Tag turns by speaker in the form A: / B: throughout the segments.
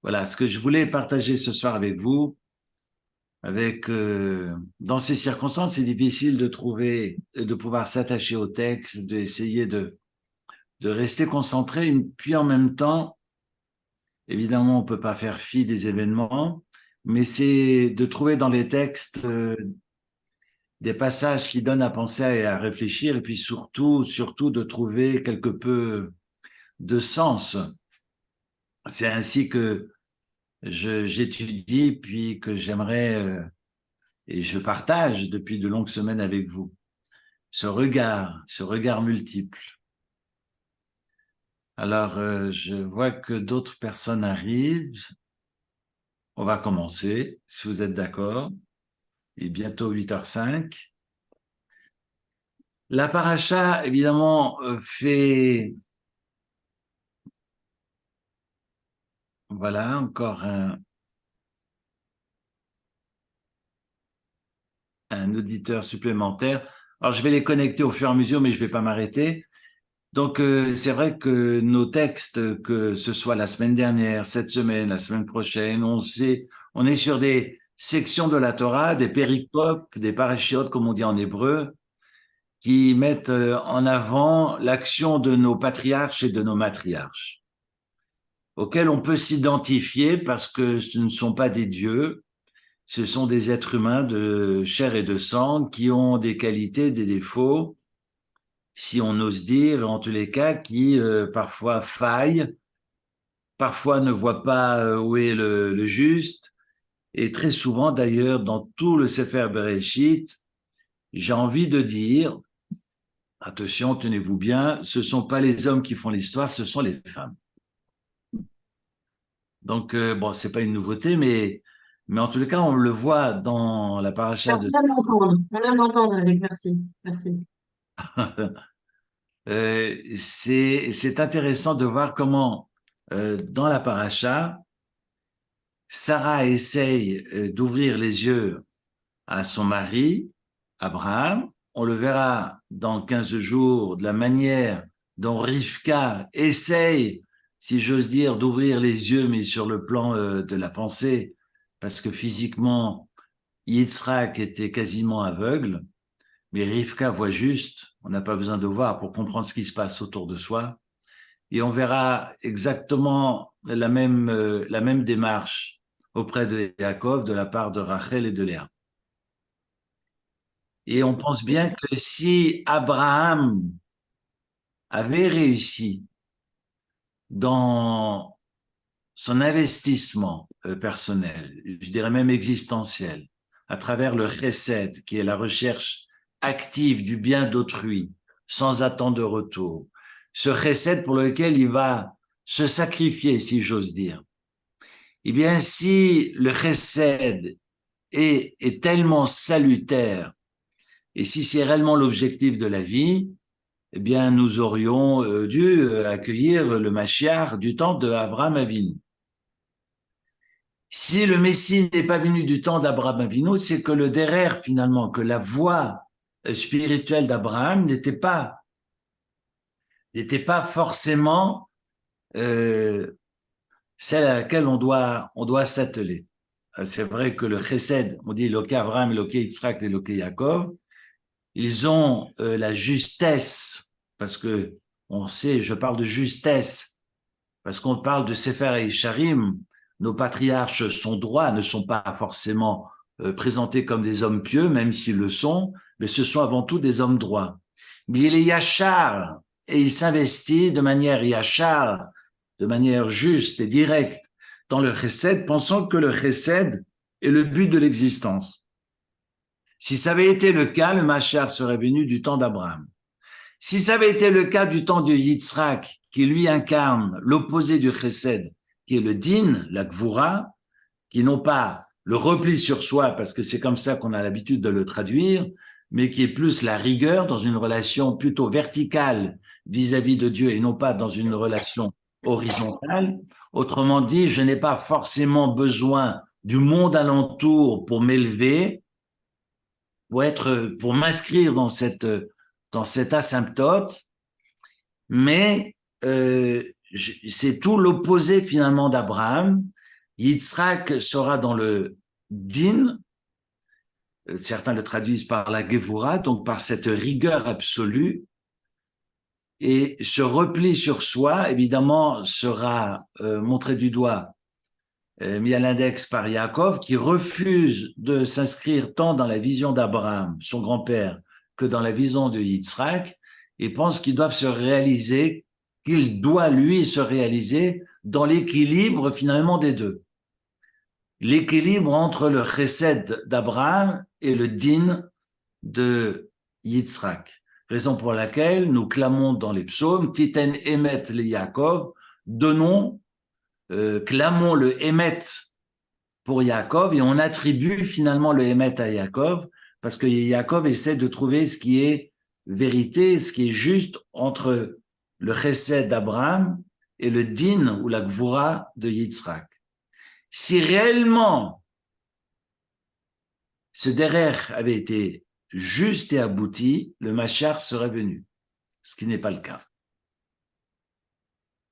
A: Voilà, ce que je voulais partager ce soir avec vous, dans ces circonstances, c'est difficile de trouver, de pouvoir s'attacher au texte, d'essayer de rester concentré, puis en même temps, évidemment, on peut pas faire fi des événements, mais c'est de trouver dans les textes des passages qui donnent à penser et à réfléchir, et puis surtout de trouver quelque peu de sens. C'est ainsi que j'étudie, puis que j'aimerais et je partage depuis de longues semaines avec vous ce regard multiple. Alors, je vois que d'autres personnes arrivent. On va commencer, si vous êtes d'accord. Il est bientôt 8h05. La paracha, évidemment, fait, voilà, encore un auditeur supplémentaire. Alors, je vais les connecter au fur et à mesure, mais je vais pas m'arrêter. Donc, c'est vrai que nos textes, que ce soit la semaine dernière, cette semaine, la semaine prochaine, on est sur des sections de la Torah, des péricopes, des parachiotes, comme on dit en hébreu, qui mettent en avant l'action de nos patriarches et de nos matriarches, auxquels on peut s'identifier parce que ce ne sont pas des dieux, ce sont des êtres humains de chair et de sang qui ont des qualités, des défauts, si on ose dire, en tous les cas, qui parfois faillent, parfois ne voient pas où est le juste, et très souvent d'ailleurs dans tout le Sefer Bereshit, j'ai envie de dire, attention, tenez-vous bien, ce sont pas les hommes qui font l'histoire, ce sont les femmes. Donc bon, c'est pas une nouveauté, mais en tous les cas, on le voit dans la paracha de
B: On aime l'entendre. On aime l'entendre, Eric. Merci. Merci.
A: c'est intéressant de voir comment dans la paracha, Sarah essaye d'ouvrir les yeux à son mari, Abraham. On le verra dans 15 jours de la manière dont Rivka essaye, si j'ose dire, d'ouvrir les yeux, mais sur le plan de la pensée, parce que physiquement, Yitzhak était quasiment aveugle, mais Rivka voit juste. On n'a pas besoin de voir pour comprendre ce qui se passe autour de soi. Et on verra exactement la même démarche auprès de Yaakov de la part de Rachel et de Léa. Et on pense bien que si Abraham avait réussi dans son investissement personnel, je dirais même existentiel, à travers le chesed, qui est la recherche active du bien d'autrui, sans attendre de retour, ce chesed pour lequel il va se sacrifier, si j'ose dire. Eh bien, si le chesed est tellement salutaire, et si c'est réellement l'objectif de la vie, eh bien, nous aurions dû accueillir le Mashiach du temps d'Abraham Avinu. Si le Messie n'est pas venu du temps d'Abraham Avinu, c'est que le derrière, finalement, que la voie spirituelle d'Abraham n'était pas forcément celle à laquelle on doit s'atteler. C'est vrai que le chesed, on dit Eloké Abraham, Eloké Yitzhak, Eloké Yaakov, ils ont la justesse, parce que on sait, je parle de justesse, parce qu'on parle de Sefer et Isharim, nos patriarches sont droits, ne sont pas forcément présentés comme des hommes pieux, même s'ils le sont, mais ce sont avant tout des hommes droits. Mais il est yachar, et il s'investit de manière yachar, de manière juste et directe dans le chesed, pensant que le chesed est le but de l'existence. Si ça avait été le cas, le Mashiach serait venu du temps d'Abraham. Si ça avait été le cas du temps de Yitzhak, qui lui incarne l'opposé du chesed, qui est le din, la gvura, qui n'ont pas le repli sur soi, parce que c'est comme ça qu'on a l'habitude de le traduire, mais qui est plus la rigueur dans une relation plutôt verticale vis-à-vis de Dieu et non pas dans une relation horizontale. Autrement dit, je n'ai pas forcément besoin du monde alentour pour m'élever, pour m'inscrire dans cette asymptote, mais c'est tout l'opposé finalement d'Abraham, Yitzhak sera dans le din, certains le traduisent par la Gevura, donc par cette rigueur absolue, et ce repli sur soi, évidemment, sera montré du doigt, mis à l'index par Yaakov, qui refuse de s'inscrire tant dans la vision d'Abraham, son grand-père, que dans la vision de Yitzhak, et pense qu'il doit se réaliser, qu'il doit, lui, se réaliser dans l'équilibre, finalement, des deux. L'équilibre entre le chesed d'Abraham et le din de Yitzhak. Raison pour laquelle nous clamons dans les psaumes, Titen emet le Yaakov, donnons, clamons le emet pour Yaakov et on attribue finalement le emet à Yaakov parce que Yaakov essaie de trouver ce qui est vérité, ce qui est juste entre le chesed d'Abraham et le din ou la gvura de Yitzhak. Si réellement ce derer avait été juste et abouti, le Machar serait venu, ce qui n'est pas le cas.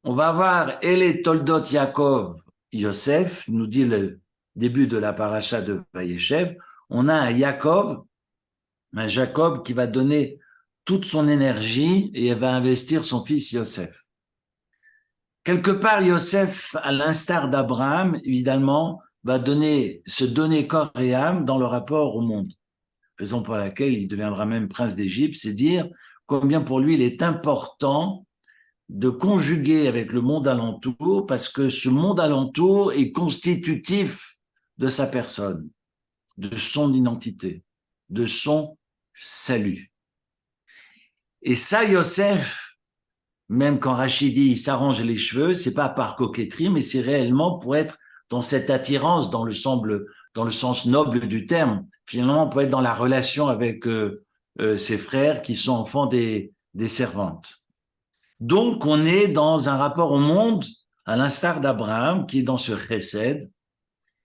A: On va voir Ele Toldot Yaakov Yosef, nous dit le début de la paracha de Vayeshev. On a un Yaakov, un Jacob qui va donner toute son énergie et va investir son fils Yosef. Quelque part, Yosef, à l'instar d'Abraham, évidemment, va se donner corps et âme dans le rapport au monde. Raison pour laquelle il deviendra même prince d'Égypte, c'est dire combien pour lui il est important de conjuguer avec le monde alentour, parce que ce monde alentour est constitutif de sa personne, de son identité, de son salut. Et ça, Yosef, même quand Rachidi s'arrange les cheveux, c'est pas par coquetterie, mais c'est réellement pour être dans cette attirance, dans le sens noble du terme. Finalement, on peut être dans la relation avec ses frères qui sont enfants des servantes. Donc, on est dans un rapport au monde, à l'instar d'Abraham, qui est dans ce chesed.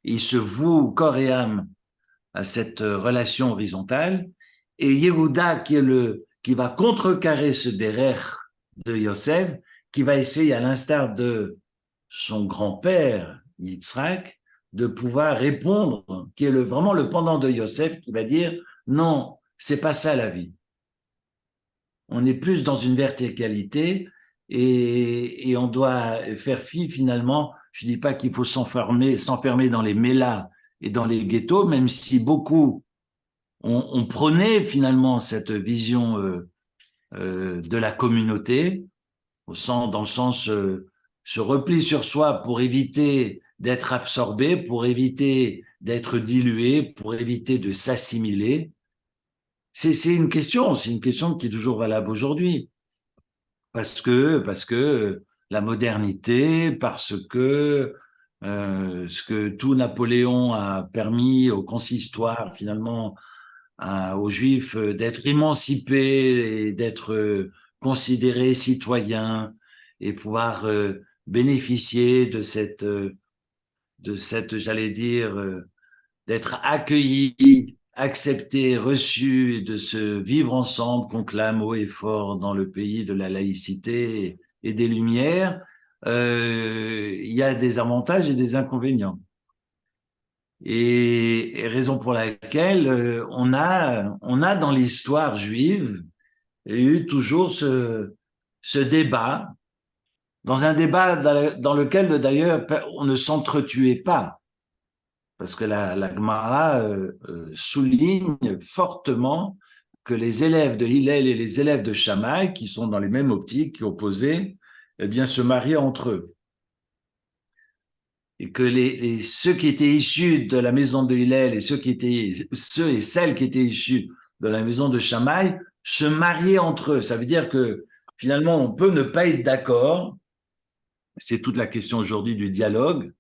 A: Il se voue corps et âme à cette relation horizontale. Et Yehuda, qui va contrecarrer ce derer de Yosef, qui va essayer, à l'instar de son grand-père, Yitzhak, de pouvoir répondre, qui est vraiment le pendant de Yosef, qui va dire non, c'est pas ça la vie. On est plus dans une verticalité et on doit faire fi finalement. Je dis pas qu'il faut s'enfermer dans les mélas et dans les ghettos, même si beaucoup on prônait finalement cette vision de la communauté, dans le sens se repli sur soi pour éviter d'être absorbé, pour éviter d'être dilué, pour éviter de s'assimiler. C'est une question qui est toujours valable aujourd'hui. Parce que la modernité, parce que ce que tout Napoléon a permis au consistoire, finalement, aux Juifs d'être émancipés et d'être considérés citoyens et pouvoir bénéficier j'allais dire, d'être accueillis, acceptés, reçus, et de se vivre ensemble, qu'on clame haut et fort dans le pays de la laïcité et des Lumières, il y a des avantages et des inconvénients. Et raison pour laquelle on a dans l'histoire juive eu toujours ce débat, dans un débat dans lequel d'ailleurs on ne s'entretuait pas, parce que la Gemara souligne fortement que les élèves de Hillel et les élèves de Shammai, qui sont dans les mêmes optiques opposées, eh bien se mariaient entre eux. Et que ceux qui étaient issus de la maison de Hillel et ceux et celles qui étaient issus de la maison de Shammai se mariaient entre eux. Ça veut dire que finalement, on peut ne pas être d'accord. C'est toute la question aujourd'hui du dialogue,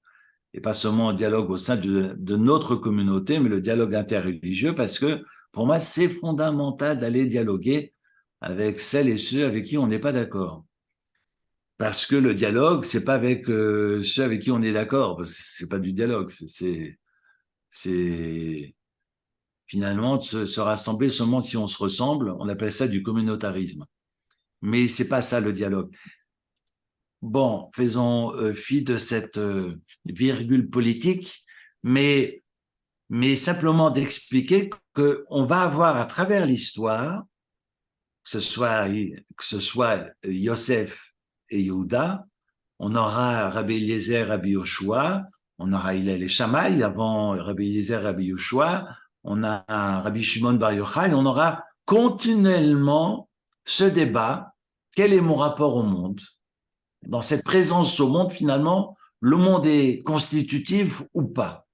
A: et pas seulement un dialogue au sein de notre communauté, mais le dialogue interreligieux, parce que pour moi, c'est fondamental d'aller dialoguer avec celles et ceux avec qui on n'est pas d'accord. Parce que le dialogue, c'est pas avec ceux avec qui on est d'accord, parce que c'est pas du dialogue, c'est finalement de se rassembler seulement si on se ressemble. On appelle ça du communautarisme. Mais c'est pas ça le dialogue. bon, faisons fi de cette virgule politique, mais, mais simplement d'expliquer qu'on va avoir à travers l'histoire, que ce soit Yosef et Yehuda, on aura Rabbi Eliezer, Rabbi Yoshua, on aura Hillel et Shammai avant Rabbi Eliezer, Rabbi Yoshua, on a Rabbi Shimon Bar Yochai, on aura continuellement ce débat, quel est mon rapport au monde? Dans cette présence au monde, finalement, le monde est constitutif ou pas?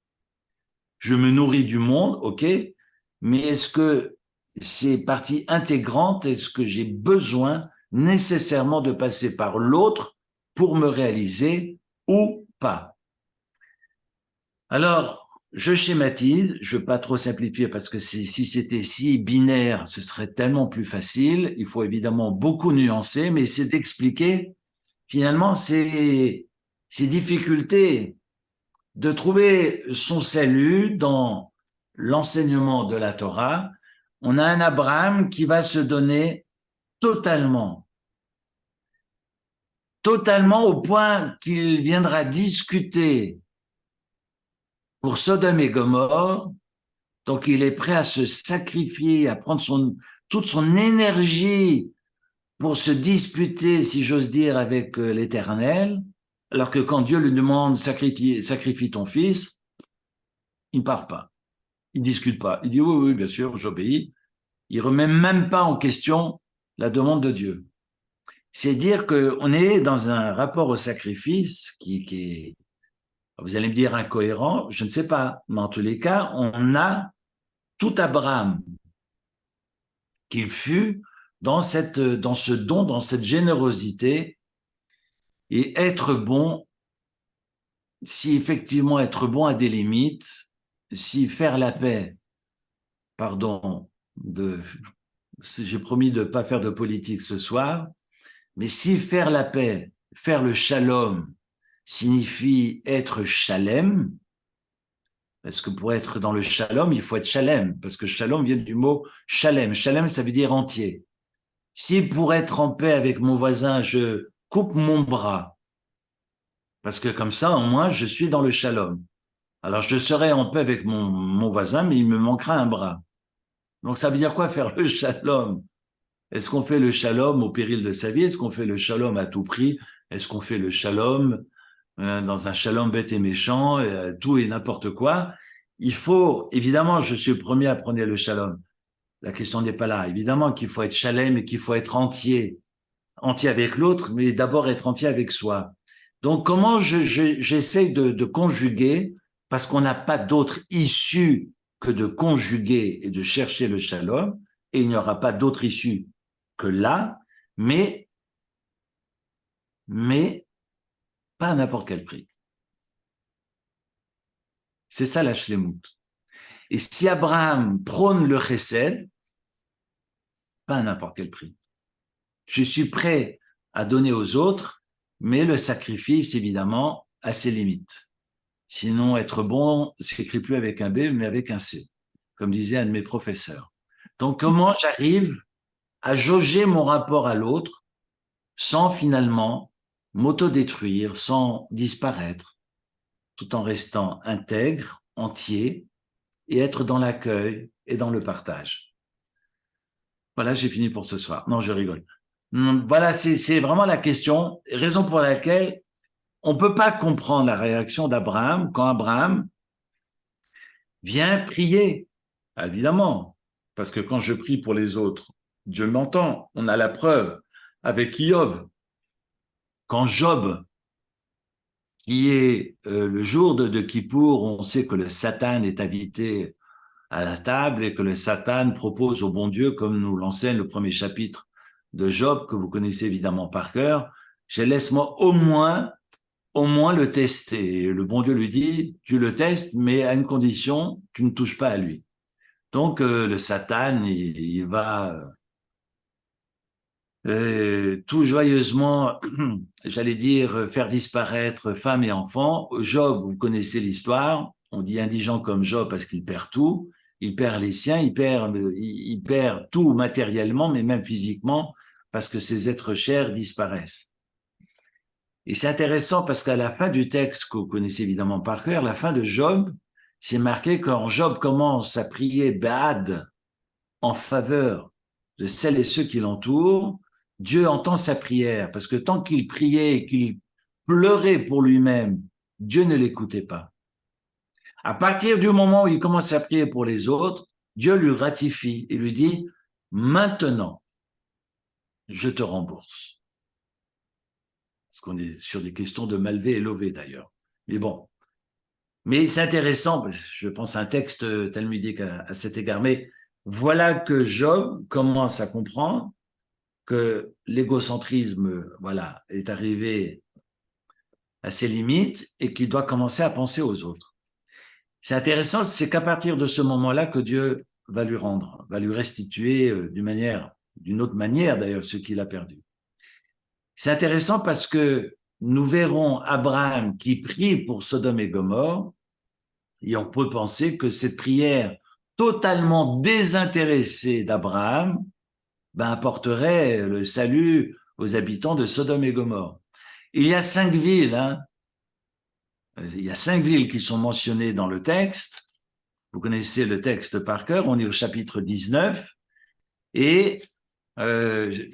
A: Je me nourris du monde, ok, mais est-ce que c'est partie intégrante? Est-ce que j'ai besoin nécessairement de passer par l'autre pour me réaliser ou pas? Alors, je schématise, je ne veux pas trop simplifier parce que si c'était si binaire, ce serait tellement plus facile. Il faut évidemment beaucoup nuancer, mais c'est d'expliquer finalement ces difficultés de trouver son salut dans l'enseignement de la Torah. On a un Abraham qui va se donner totalement, totalement au point qu'il viendra discuter pour Sodome et Gomorrhe. Donc il est prêt à se sacrifier, à prendre toute son énergie pour se disputer, si j'ose dire, avec l'Éternel, alors que quand Dieu lui demande sacrifie ton fils, il ne part pas. Il ne discute pas. Il dit oui, oui, bien sûr, j'obéis. Il ne remet même pas en question la demande de Dieu. C'est dire qu'on est dans un rapport au sacrifice qui est, vous allez me dire, incohérent, je ne sais pas, mais en tous les cas, on a tout Abraham qui fut dans ce don, dans cette générosité, et être bon, si effectivement être bon a des limites, si faire la paix, pardon, j'ai promis de ne pas faire de politique ce soir, mais si faire la paix, faire le shalom, signifie être shalem, parce que pour être dans le shalom, il faut être shalem, parce que shalom vient du mot shalem. Shalem, ça veut dire entier. Si pour être en paix avec mon voisin, je coupe mon bras, parce que comme ça, au moins, je suis dans le shalom. Alors, je serai en paix avec mon voisin, mais il me manquera un bras. Donc, ça veut dire quoi faire le shalom? Est-ce qu'on fait le shalom au péril de sa vie? Est-ce qu'on fait le shalom à tout prix? Est-ce qu'on fait le shalom dans un shalom bête et méchant, tout et n'importe quoi? Il faut, évidemment, je suis le premier à prôner le shalom. La question n'est pas là. Évidemment qu'il faut être shalem et qu'il faut être entier avec l'autre, mais d'abord être entier avec soi. Donc, comment j'essaie de conjuguer, parce qu'on n'a pas d'autre issue que de conjuguer et de chercher le shalom, et il n'y aura pas d'autre issue que là, mais pas à n'importe quel prix. C'est ça la shlemut. Et si Abraham prône le chesed, pas à n'importe quel prix. Je suis prêt à donner aux autres, mais le sacrifice, évidemment, a ses limites. Sinon, être bon s'écrit plus avec un B, mais avec un C, comme disait un de mes professeurs. Donc, comment j'arrive à jauger mon rapport à l'autre sans finalement m'autodétruire, sans disparaître, tout en restant intègre, entier, et être dans l'accueil et dans le partage. Voilà, j'ai fini pour ce soir. Non, je rigole. Voilà, c'est vraiment la question, raison pour laquelle on ne peut pas comprendre la réaction d'Abraham quand Abraham vient prier, évidemment, parce que quand je prie pour les autres, Dieu m'entend. On a la preuve avec Job. Quand Job, qui est le jour de Kippour, on sait que le Satan est invité à la table et que le Satan propose au bon Dieu, comme nous l'enseigne le premier chapitre de Job, que vous connaissez évidemment par cœur, je laisse-moi au moins le tester. Et le bon Dieu lui dit, tu le testes, mais à une condition, tu ne touches pas à lui. Donc le Satan, il va tout joyeusement, j'allais dire, faire disparaître femmes et enfants. Job, vous connaissez l'histoire, on dit indigent comme Job parce qu'il perd tout, il perd les siens, il perd tout matériellement, mais même physiquement, parce que ses êtres chers disparaissent. Et c'est intéressant parce qu'à la fin du texte, que vous connaissez évidemment par cœur, la fin de Job, c'est marqué quand Job commence à prier Béad en faveur de celles et ceux qui l'entourent, Dieu entend sa prière, parce que tant qu'il priait et qu'il pleurait pour lui-même, Dieu ne l'écoutait pas. À partir du moment où il commence à prier pour les autres, Dieu lui ratifie et lui dit, maintenant, je te rembourse. Parce qu'on est sur des questions de Malvé et Lové d'ailleurs. Mais bon. Mais c'est intéressant, je pense à un texte talmudique à cet égard, mais voilà que Job commence à comprendre que l'égocentrisme, voilà, est arrivé à ses limites et qu'il doit commencer à penser aux autres. C'est intéressant, c'est qu'à partir de ce moment-là que Dieu va lui rendre, va lui restituer d'une autre manière d'ailleurs, ce qu'il a perdu. C'est intéressant parce que nous verrons Abraham qui prie pour Sodome et Gomorrhe, et on peut penser que cette prière totalement désintéressée d'Abraham apporterait le salut aux habitants de Sodome et Gomorrhe. Il y a 5 villes, hein. Il y a 5 villes qui sont mentionnées dans le texte. Vous connaissez le texte par cœur, on est au chapitre 19, et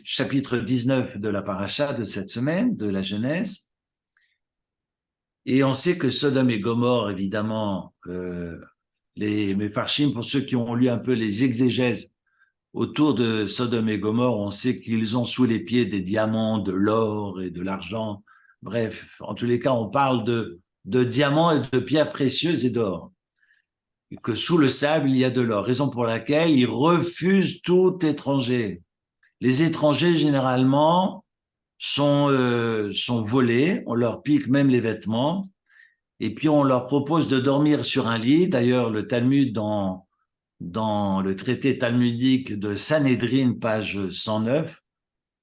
A: chapitre 19 de la paracha de cette semaine, de la Genèse. Et on sait que Sodome et Gomorrhe, évidemment, les Mefarshim, pour ceux qui ont lu un peu les exégèses autour de Sodome et Gomorrhe, on sait qu'ils ont sous les pieds des diamants, de l'or et de l'argent. Bref, en tous les cas, on parle de diamants et de pierres précieuses et d'or. Et que sous le sable, il y a de l'or. Raison pour laquelle ils refusent tout étranger. Les étrangers, généralement, sont volés. On leur pique même les vêtements. Et puis, on leur propose de dormir sur un lit. D'ailleurs, le Talmud, dans le traité talmudique de Sanhédrin, page 109,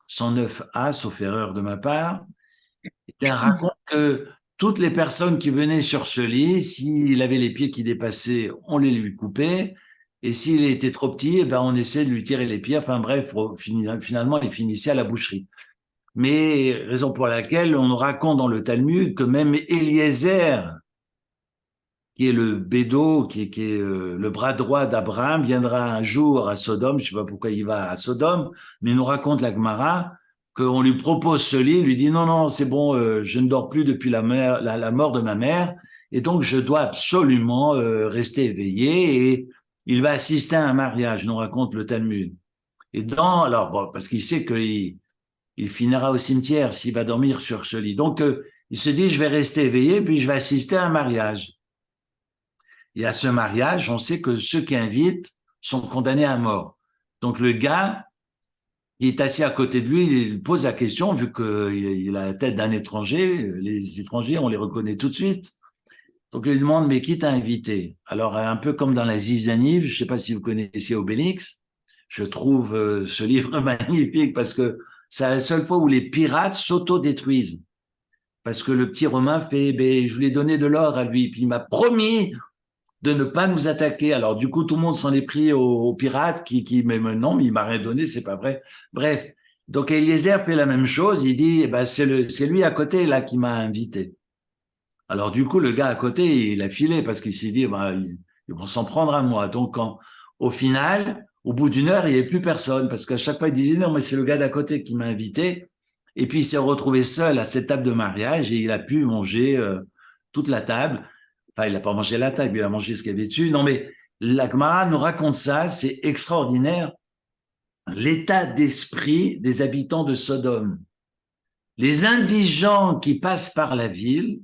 A: 109a, sauf erreur de ma part, il raconte que toutes les personnes qui venaient sur ce lit, s'il avait les pieds qui dépassaient, on les lui coupait, et s'il était trop petit, on essaie de lui tirer les pieds. Enfin bref, finalement, il finissait à la boucherie. Mais raison pour laquelle on nous raconte dans le Talmud que même Eliezer, qui est le bédo, qui est le bras droit d'Abraham, viendra un jour à Sodome, je ne sais pas pourquoi il va à Sodome, mais il nous raconte la Gemara qu'on lui propose ce lit, il lui dit non, c'est bon, je ne dors plus depuis la mort de ma mère, et donc je dois absolument rester éveillé, et il va assister à un mariage, nous raconte le Talmud. Et alors, bon, parce qu'il sait qu'il finira au cimetière s'il va dormir sur ce lit. Donc, il se dit, je vais rester éveillé, puis je vais assister à un mariage. Et à ce mariage, on sait que ceux qui invitent sont condamnés à mort. Donc le gars qui est assis à côté de lui, il pose la question, vu qu'il a la tête d'un étranger, les étrangers, on les reconnaît tout de suite. Donc il lui demande, mais qui t'a invité? Alors un peu comme dans la Zizanie, je ne sais pas si vous connaissez Obélix, je trouve ce livre magnifique parce que c'est la seule fois où les pirates s'auto-détruisent. Parce que le petit Romain fait, je lui ai donné de l'or à lui, puis il m'a promis de ne pas nous attaquer. Alors du coup, tout le monde s'en est pris aux pirates mais non, mais il m'a rien donné, c'est pas vrai. Bref, donc Eliezer fait la même chose, il dit, c'est lui à côté là qui m'a invité. Alors du coup, le gars à côté, il a filé parce qu'il s'est dit, ils vont s'en prendre à moi. Donc au final, au bout d'une heure, il n'y avait plus personne parce qu'à chaque fois, il disait, non, mais c'est le gars d'à côté qui m'a invité. Et puis il s'est retrouvé seul à cette table de mariage et il a pu manger toute la table. Enfin, il n'a pas mangé la table, il a mangé ce qu'il y avait dessus. Non, mais la Gemara nous raconte ça, c'est extraordinaire. L'état d'esprit des habitants de Sodome. Les indigents qui passent par la ville,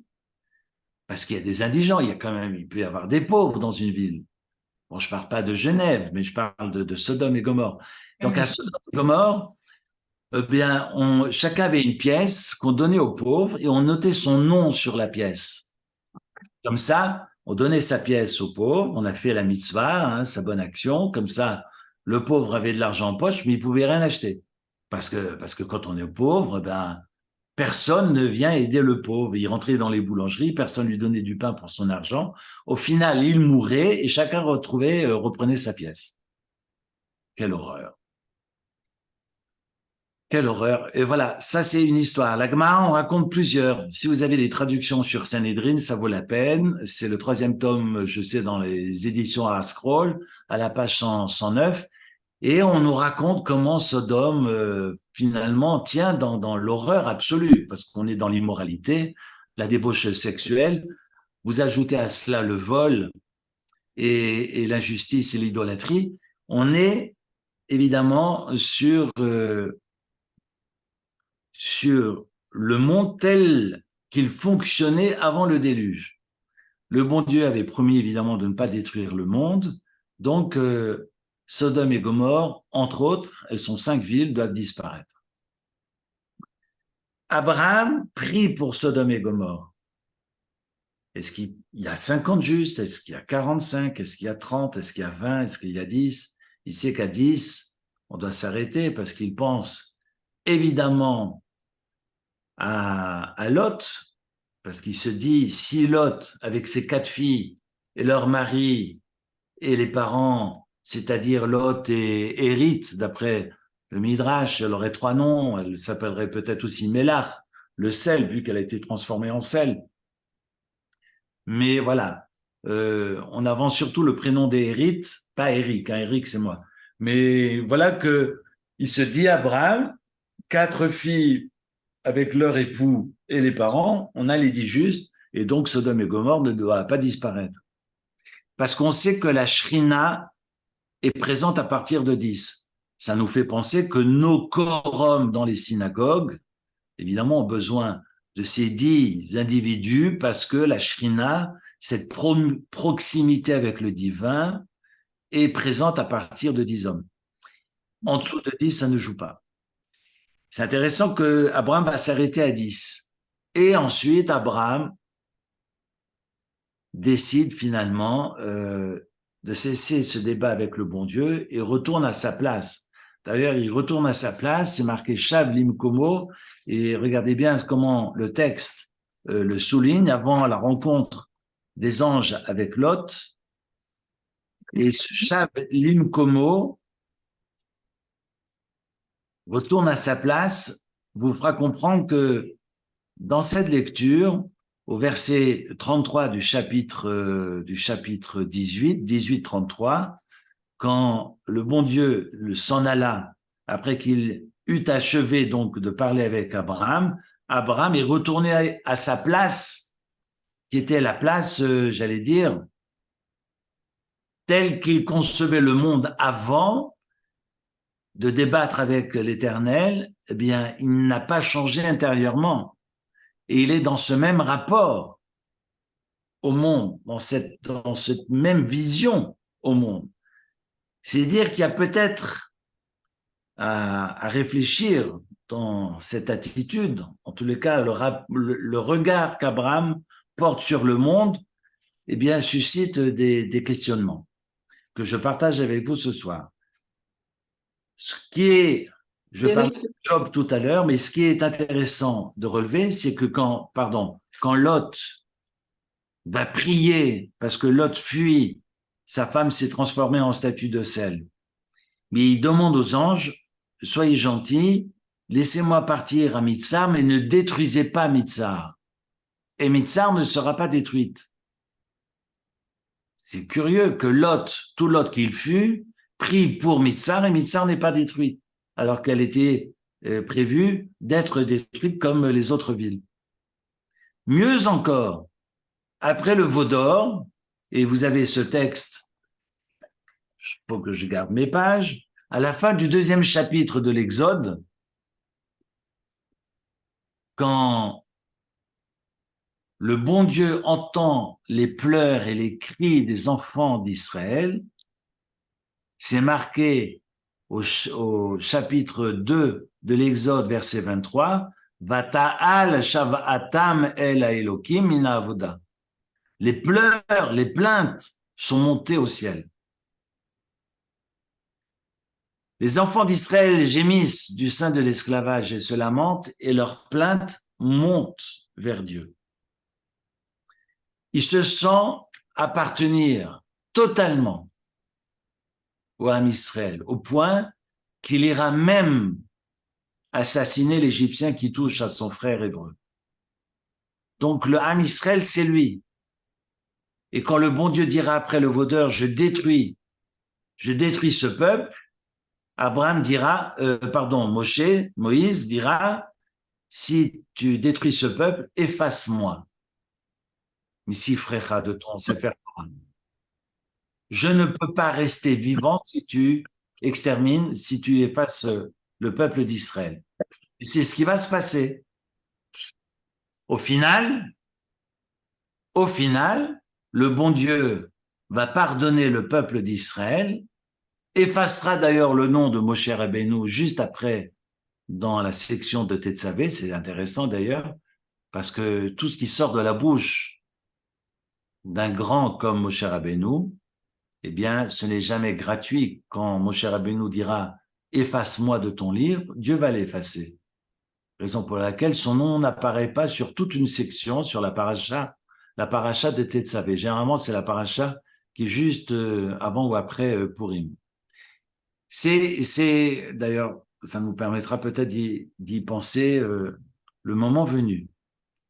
A: parce qu'il y a des indigents, il peut y avoir des pauvres dans une ville. Bon, je parle pas de Genève, mais je parle de Sodome et Gomorrhe. Donc, à Sodome et Gomorrhe, chacun avait une pièce qu'on donnait aux pauvres et on notait son nom sur la pièce. Comme ça, on donnait sa pièce aux pauvres, on a fait la mitzvah, sa bonne action, comme ça, le pauvre avait de l'argent en poche, mais il pouvait rien acheter. Parce que quand on est pauvre, personne ne vient aider le pauvre. Il rentrait dans les boulangeries, personne lui donnait du pain pour son argent. Au final, il mourait et chacun reprenait sa pièce. Quelle horreur. Quelle horreur. Et voilà, ça c'est une histoire. La Gemara en raconte plusieurs. Si vous avez des traductions sur Sanhedrin, ça vaut la peine. C'est le troisième tome, je sais, dans les éditions à Scroll, à la page 109. Et on nous raconte comment Sodome, finalement, tient dans l'horreur absolue, parce qu'on est dans l'immoralité, la débauche sexuelle. Vous ajoutez à cela le vol et l'injustice et l'idolâtrie. On est évidemment sur le monde tel qu'il fonctionnait avant le déluge. Le bon Dieu avait promis évidemment de ne pas détruire le monde, donc Sodome et Gomorrhe, entre autres, elles sont 5 villes, doivent disparaître. Abraham prie pour Sodome et Gomorrhe. Est-ce qu'il y a 50 justes? Est-ce qu'il y a 45? Est-ce qu'il y a 30? Est-ce qu'il y a 20? Est-ce qu'il y a 10? Il sait qu'à 10, on doit s'arrêter parce qu'il pense évidemment à Lot, parce qu'il se dit, si Lot, avec ses 4 filles et leurs maris et les parents, c'est-à-dire Lot et Hérite, d'après le Midrash, elle aurait 3 noms, elle s'appellerait peut-être aussi Mélach, le sel, vu qu'elle a été transformée en sel. Mais voilà, on avance surtout le prénom d'Hérite, pas Eric, hein, Eric c'est moi. Mais voilà que il se dit Abraham, 4 filles avec leur époux et les parents, on a les 10 justes, et donc Sodome et Gomorrhe ne doit pas disparaître. Parce qu'on sait que la Shrina est présente à partir de 10. Ça nous fait penser que nos quorums dans les synagogues, évidemment, ont besoin de ces 10 individus parce que la Shrina, cette proximité avec le divin, est présente à partir de 10 hommes. En dessous de 10, ça ne joue pas. C'est intéressant que Abraham va s'arrêter à 10. Et ensuite, Abraham décide finalement de cesser ce débat avec le bon Dieu et retourne à sa place. D'ailleurs, il retourne à sa place, c'est marqué Shav Limkomo, et regardez bien comment le texte le souligne avant la rencontre des anges avec Lot. Et ce Shav Limkomo retourne à sa place, vous fera comprendre que dans cette lecture, au verset 33 du chapitre 18, 18-33, quand le bon Dieu s'en alla, après qu'il eut achevé donc de parler avec Abraham, Abraham est retourné à sa place, qui était la place, j'allais dire, telle qu'il concevait le monde avant de débattre avec l'Éternel. Eh bien, il n'a pas changé intérieurement. Et il est dans ce même rapport au monde, dans cette même vision au monde. C'est dire qu'il y a peut-être à réfléchir dans cette attitude, en tous les cas, le regard qu'Abraham porte sur le monde, eh bien, suscite des questionnements que je partage avec vous ce soir. Ce qui est, je parlais de Job tout à l'heure, mais ce qui est intéressant de relever, c'est que quand Lot va prier parce que Lot fuit, sa femme s'est transformée en statue de sel. Mais il demande aux anges, soyez gentils, laissez-moi partir à Mitsar, mais ne détruisez pas Mitsar. Et Mitsar ne sera pas détruite. C'est curieux que tout Lot qu'il fut, prie pour Mitsar et Mitsar n'est pas détruite, alors qu'elle était prévue d'être détruite comme les autres villes. Mieux encore, après le veau d'or, et vous avez ce texte, il faut que je garde mes pages, à la fin du 2e chapitre de l'Exode, quand le bon Dieu entend les pleurs et les cris des enfants d'Israël, c'est marqué au chapitre 2 de l'Exode, verset 23, Vata'al shav'atam el Elokim min avoda. Les pleurs, les plaintes sont montées au ciel. Les enfants d'Israël gémissent du sein de l'esclavage et se lamentent, et leurs plaintes montent vers Dieu. Il se sent appartenir totalement au Ham Israël, au point qu'il ira même assassiner l'Égyptien qui touche à son frère hébreu. Donc le Ham Israël, c'est lui. Et quand le bon Dieu dira après le vaudeur, je détruis ce peuple, Abraham dira, Moïse dira, si tu détruis ce peuple, efface-moi. Missi frecha de ton Sefer Torah. Je ne peux pas rester vivant si tu extermines, si tu effaces le peuple d'Israël. Et c'est ce qui va se passer. Au final, le bon Dieu va pardonner le peuple d'Israël, effacera d'ailleurs le nom de Moshe Rabbeinu juste après dans la section de Tetzavé, c'est intéressant d'ailleurs, parce que tout ce qui sort de la bouche d'un grand comme Moshe Rabbeinu, eh bien, ce n'est jamais gratuit. Quand Moshe Rabbeinu dira « efface-moi de ton livre », Dieu va l'effacer. Raison pour laquelle son nom n'apparaît pas sur toute une section, sur la paracha de Tetzavé. Généralement, c'est la paracha qui est juste avant ou après Purim. C'est d'ailleurs, ça nous permettra peut-être d'y penser le moment venu.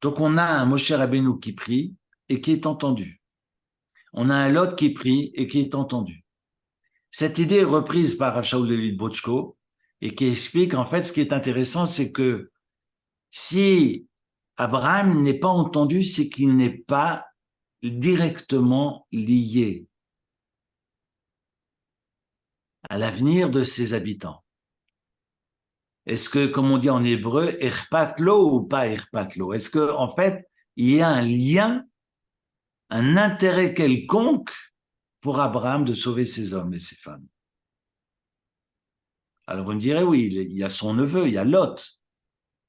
A: Donc, on a un Moshe Rabbeinu qui prie et qui est entendu. On a un Lot qui prie et qui est entendu. Cette idée est reprise par Rav Shaul Levi de Bochko et qui explique, en fait, ce qui est intéressant, c'est que si Abraham n'est pas entendu, c'est qu'il n'est pas directement lié à l'avenir de ses habitants. Est-ce que, comme on dit en hébreu, erpatlo ou pas erpatlo? Est-ce que, en fait, il y a un lien, un intérêt quelconque pour Abraham de sauver ses hommes et ses femmes? Alors vous me direz, oui, il y a son neveu, il y a Lot.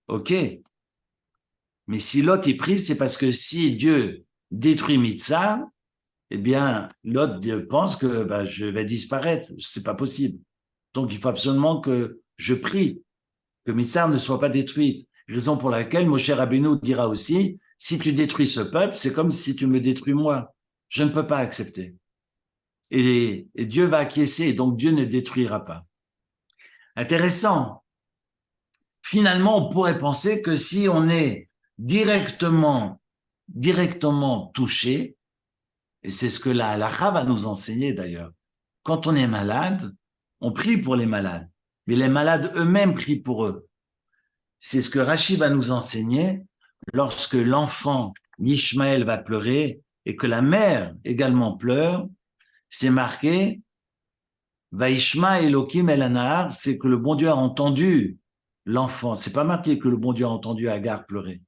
A: Ok. Mais si Lot est pris, c'est parce que si Dieu détruit Mitzah, eh bien, Lot pense que je vais disparaître. C'est pas possible. Donc, il faut absolument que je prie que Mitzah ne soit pas détruite. Raison pour laquelle Moshe Rabbeinu dira aussi, si tu détruis ce peuple, c'est comme si tu me détruis moi. Je ne peux pas accepter. Et Dieu va acquiescer, donc Dieu ne détruira pas. Intéressant. Finalement, on pourrait penser que si on est directement touché, et c'est ce que la halakha va nous enseigner d'ailleurs, quand on est malade, on prie pour les malades, mais les malades eux-mêmes prient pour eux. C'est ce que Rashi va nous enseigner lorsque l'enfant Ishmaël va pleurer et que la mère également pleure. C'est marqué Vaishma Elohim El Anahar, c'est que le bon Dieu a entendu l'enfant. C'est pas marqué que le bon Dieu a entendu Agar pleurer.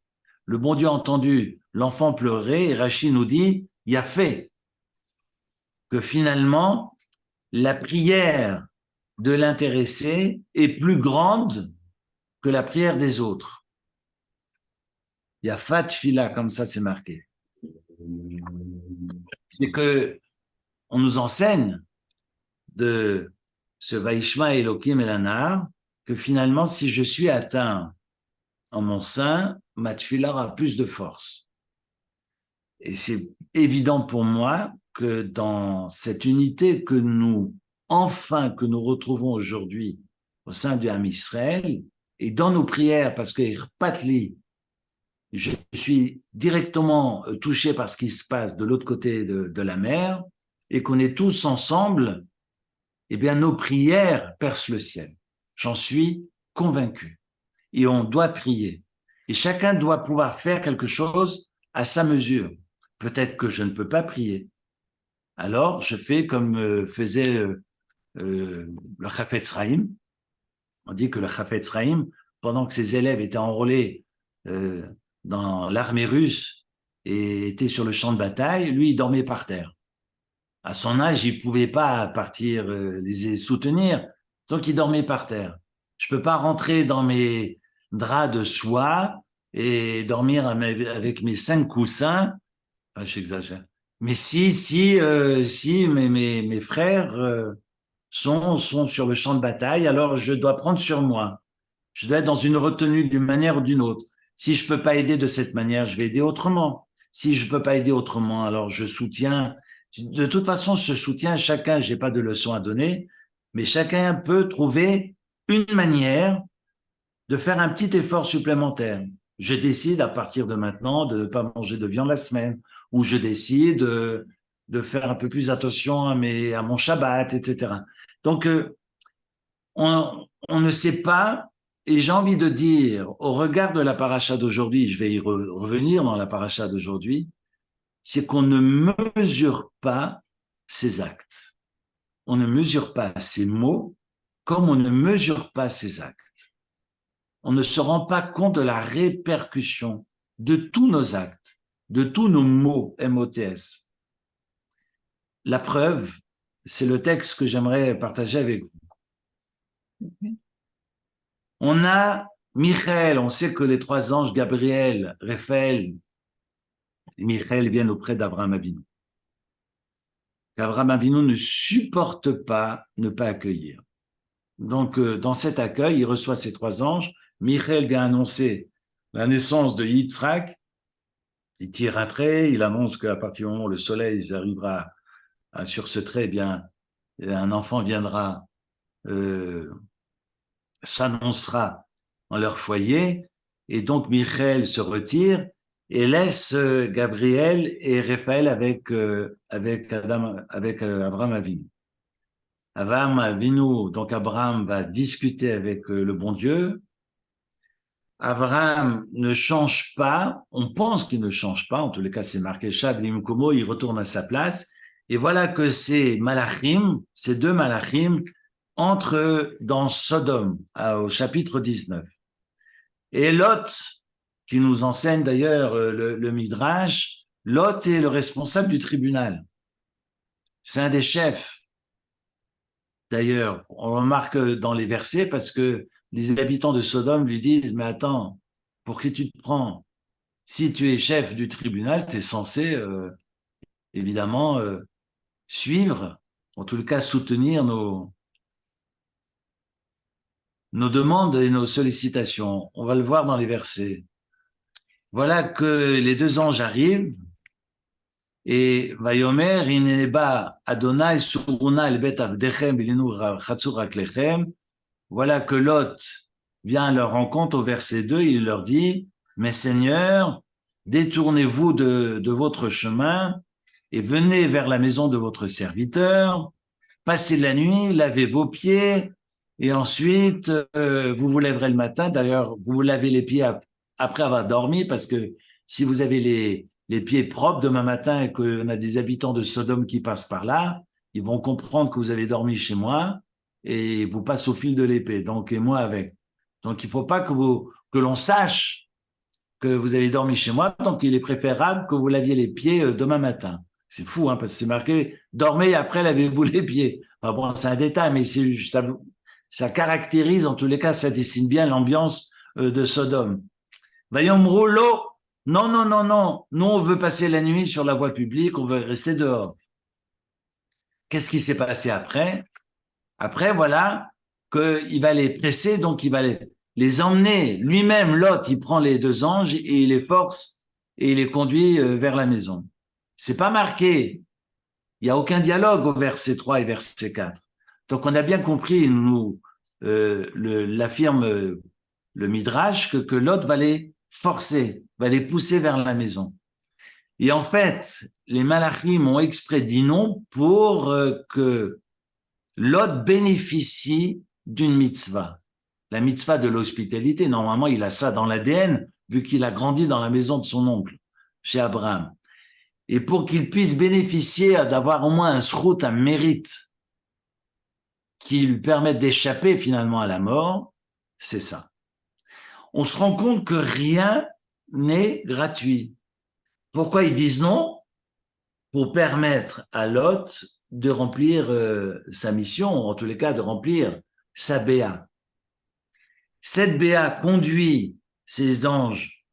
A: Le bon Dieu a entendu l'enfant pleurer et Rashi nous dit il a fait que finalement la prière de l'intéressé est plus grande que la prière des autres. Il y a Fat Fila, comme ça c'est marqué. C'est que on nous enseigne de ce Vaishma Elohim Elanar que finalement, si je suis atteint en mon sein, ma tfila aura plus de force. Et c'est évident pour moi que dans cette unité que nous retrouvons aujourd'hui au sein du Ham Israël et dans nos prières, parce que Irpatli, je suis directement touché par ce qui se passe de l'autre côté de la mer et qu'on est tous ensemble, eh bien, nos prières percent le ciel. J'en suis convaincu. Et on doit prier. Et chacun doit pouvoir faire quelque chose à sa mesure. Peut-être que je ne peux pas prier. Alors, je fais comme faisait le Chafetz Chaim. On dit que le Chafetz Chaim, pendant que ses élèves étaient enrôlés dans l'armée russe et étaient sur le champ de bataille, lui, il dormait par terre. À son âge, il pouvait pas partir les soutenir, donc il dormait par terre. Je peux pas rentrer dans mes draps de soie et dormir avec mes 5 coussins. Ah, j'exagère. Mais si mes frères sont sur le champ de bataille, alors je dois prendre sur moi. Je dois être dans une retenue d'une manière ou d'une autre. Si je peux pas aider de cette manière, je vais aider autrement. Si je peux pas aider autrement, alors je soutiens. De toute façon, ce soutien, chacun, j'ai pas de leçon à donner, mais chacun peut trouver une manière de faire un petit effort supplémentaire. Je décide à partir de maintenant de ne pas manger de viande la semaine, ou je décide de faire un peu plus attention à mon Shabbat, etc. Donc, on ne sait pas, et j'ai envie de dire, au regard de la paracha d'aujourd'hui, je vais y revenir dans la paracha d'aujourd'hui, c'est qu'on ne mesure pas ses actes. On ne mesure pas ses mots comme on ne mesure pas ses actes. On ne se rend pas compte de la répercussion de tous nos actes, de tous nos mots, M-O-T-S. La preuve, c'est le texte que j'aimerais partager avec vous. On a Michael, on sait que les trois anges, Gabriel, Raphaël et Michael viennent auprès d'Abraham Avinu. Qu'Abraham Avinu ne supporte pas ne pas accueillir. Donc, dans cet accueil, il reçoit ces trois anges. Michael vient annoncer la naissance de Yitzhak. Il tire un trait, il annonce qu'à partir du moment où le soleil arrivera sur ce trait, eh bien, un enfant viendra, s'annoncera dans leur foyer. Et donc, Michael se retire et laisse Gabriel et Raphaël avec Abraham Avinu. Abraham Avinu, donc Abraham va discuter avec le bon Dieu. Abraham ne change pas, on pense qu'il ne change pas, en tous les cas c'est marqué Shablim Komo, il retourne à sa place, et voilà que ces malachim, ces deux malachim, entrent dans Sodome, au chapitre 19. Et Lot, qui nous enseigne d'ailleurs le Midrash, Lot est le responsable du tribunal. C'est un des chefs. D'ailleurs, on remarque dans les versets parce que les habitants de Sodome lui disent « Mais attends, pour qui tu te prends? Si tu es chef du tribunal, tu es censé évidemment suivre, en tout cas soutenir nos demandes et nos sollicitations. » On va le voir dans les versets. Voilà que les deux anges arrivent et Vayomer ineba Adonai suruna el bet avdechem bilinu chatzur raklechem. Voilà que Lot vient à leur rencontre au verset 2, il leur dit « Mes seigneurs, détournez-vous de votre chemin et venez vers la maison de votre serviteur, passez la nuit, lavez vos pieds et ensuite vous vous lèverez le matin. D'ailleurs, vous vous lavez les pieds après avoir dormi parce que si vous avez les pieds propres demain matin et qu'on a des habitants de Sodome qui passent par là, ils vont comprendre que vous avez dormi chez moi et vous passent au fil de l'épée, donc et moi avec. Donc il ne faut pas que l'on sache que vous avez dormi chez moi, donc il est préférable que vous laviez les pieds demain matin. C'est fou, hein, parce que c'est marqué « dormez et après lavez-vous les pieds ». Enfin bon, c'est un détail, mais ça caractérise, en tous les cas, ça dessine bien l'ambiance de Sodome. Vayomru lo, non, non, non, non, nous on veut passer la nuit sur la voie publique, on veut rester dehors. Qu'est-ce qui s'est passé après? Après, voilà, qu'il va les presser, donc il va les emmener. Lui-même, Lot, il prend les deux anges et il les force et il les conduit vers la maison. C'est pas marqué. Il n'y a aucun dialogue au verset 3 et verset 4. Donc, on a bien compris, nous, l'affirme le Midrash, que Lot va les forcer, va les pousser vers la maison. Et en fait, les malachim ont exprès dit non pour que Lot bénéficie d'une mitzvah. La mitzvah de l'hospitalité, normalement, il a ça dans l'ADN, vu qu'il a grandi dans la maison de son oncle, chez Abraham. Et pour qu'il puisse bénéficier d'avoir au moins un srout, un mérite, qui lui permette d'échapper finalement à la mort, c'est ça. On se rend compte que rien n'est gratuit. Pourquoi ils disent non? Pour permettre à Lot de remplir sa mission, en tous les cas de remplir sa béa. Cette béa conduit ces anges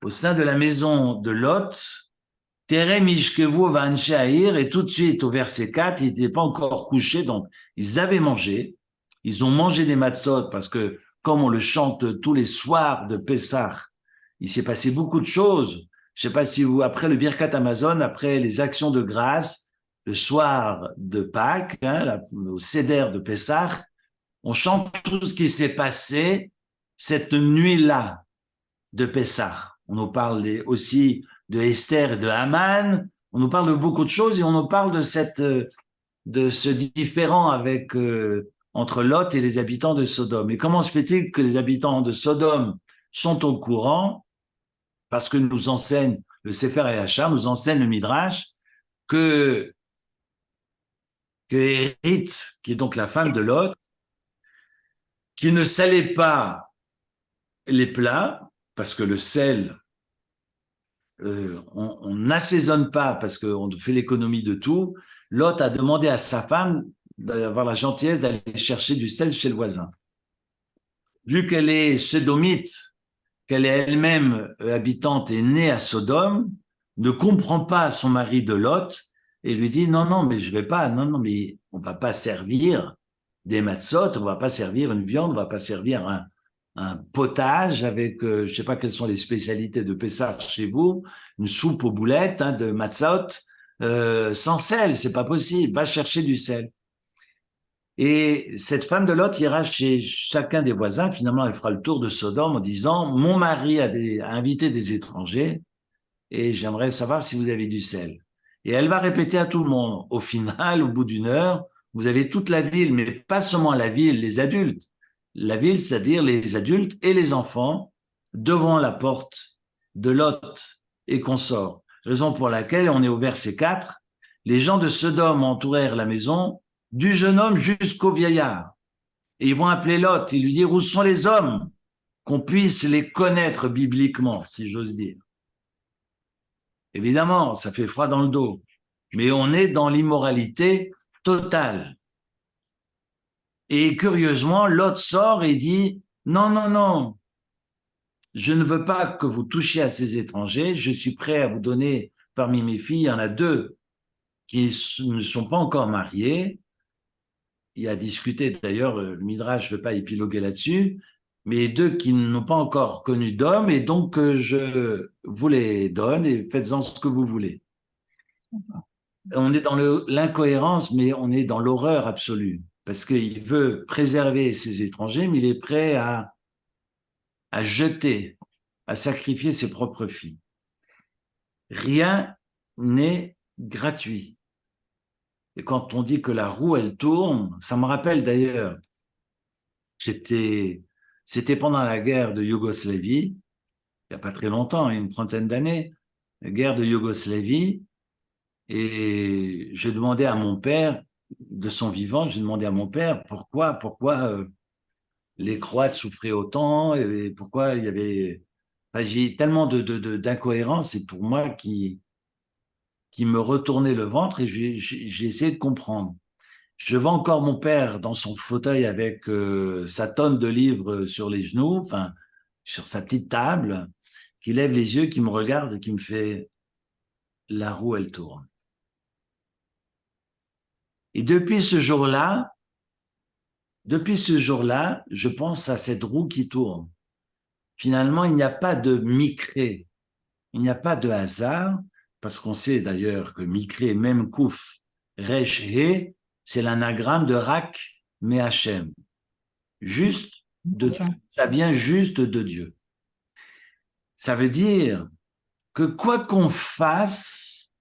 A: au sein de la maison de Lot, Terem Ishkevu Vanche Haïr, et tout de suite au verset 4, ils n'étaient pas encore couchés, donc ils avaient mangé, ils ont mangé des matzot, parce que comme on le chante tous les soirs de Pessah, il s'est passé beaucoup de choses. Je ne sais pas si vous, après le Birkat Amazon, après les actions de grâce, le soir de Pâques, au Seder de Pessah, on chante tout ce qui s'est passé cette nuit-là de Pessah. On nous parle aussi de Esther et de Haman, on nous parle de beaucoup de choses et on nous parle de ce différend avec entre Lot et les habitants de Sodome. Et comment se fait-il que les habitants de Sodome sont au courant, parce que nous enseigne le Sefer Hayashar, nous enseigne le Midrash, que Erit, qui est donc la femme de Lot, qui ne salait pas les plats, parce que le sel, on n'assaisonne pas parce qu'on fait l'économie de tout. Lot a demandé à sa femme d'avoir la gentillesse d'aller chercher du sel chez le voisin. Vu qu'elle est sodomite, qu'elle est elle-même habitante et née à Sodome, ne comprend pas son mari de Lot et lui dit non, non, mais je vais pas, non, non, mais on va pas servir des matzot, on va pas servir une viande, on va pas servir un potage avec, je sais pas quelles sont les spécialités de Pessah chez vous, une soupe aux boulettes de matzot, sans sel, c'est pas possible, va chercher du sel. Et cette femme de Lot ira chez chacun des voisins, finalement elle fera le tour de Sodome en disant, mon mari a invité des étrangers et j'aimerais savoir si vous avez du sel. Et elle va répéter à tout le monde. Au final, au bout d'une heure, vous avez toute la ville, mais pas seulement la ville, les adultes. La ville, c'est-à-dire les adultes et les enfants, devant la porte de Lot et consorts. Raison pour laquelle, on est au verset 4, les gens de Sodome entourèrent la maison, du jeune homme jusqu'au vieillard. Et ils vont appeler Lot et lui dire où sont les hommes, qu'on puisse les connaître bibliquement, si j'ose dire. Évidemment, ça fait froid dans le dos, mais on est dans l'immoralité totale. Et curieusement, Lot sort et dit « Non, non, non, je ne veux pas que vous touchiez à ces étrangers, je suis prêt à vous donner, parmi mes filles, il y en a 2 qui ne sont pas encore mariées. » Il y a discuté, d'ailleurs, le Midrash, je ne veux pas épiloguer là-dessus, mais 2 qui n'ont pas encore connu d'homme, et donc je vous les donne et faites-en ce que vous voulez. On est dans l'incohérence, mais on est dans l'horreur absolue, parce qu'il veut préserver ses étrangers, mais il est prêt à jeter, à sacrifier ses propres filles. Rien n'est gratuit. Et quand on dit que la roue, elle tourne, ça me rappelle d'ailleurs, c'était pendant la guerre de Yougoslavie, il n'y a pas très longtemps, une trentaine d'années, la guerre de Yougoslavie, et je demandais à mon père, de son vivant, j'ai demandé à mon père pourquoi les Croates souffraient autant, et pourquoi il y avait... Enfin, j'ai tellement d'incohérences, et pour moi qui me retournait le ventre, et j'ai essayé de comprendre. Je vois encore mon père dans son fauteuil avec sa tonne de livres sur les genoux, enfin, sur sa petite table, qui lève les yeux, qui me regarde et qui me fait « la roue, elle tourne ». Et depuis ce jour-là, je pense à cette roue qui tourne. Finalement, il n'y a pas de micré, il n'y a pas de hasard, parce qu'on sait d'ailleurs que micré, même kouf, resh, he, c'est l'anagramme de rak, me Hachem. Juste de Dieu. Ça vient juste de Dieu. Ça veut dire que quoi qu'on fasse,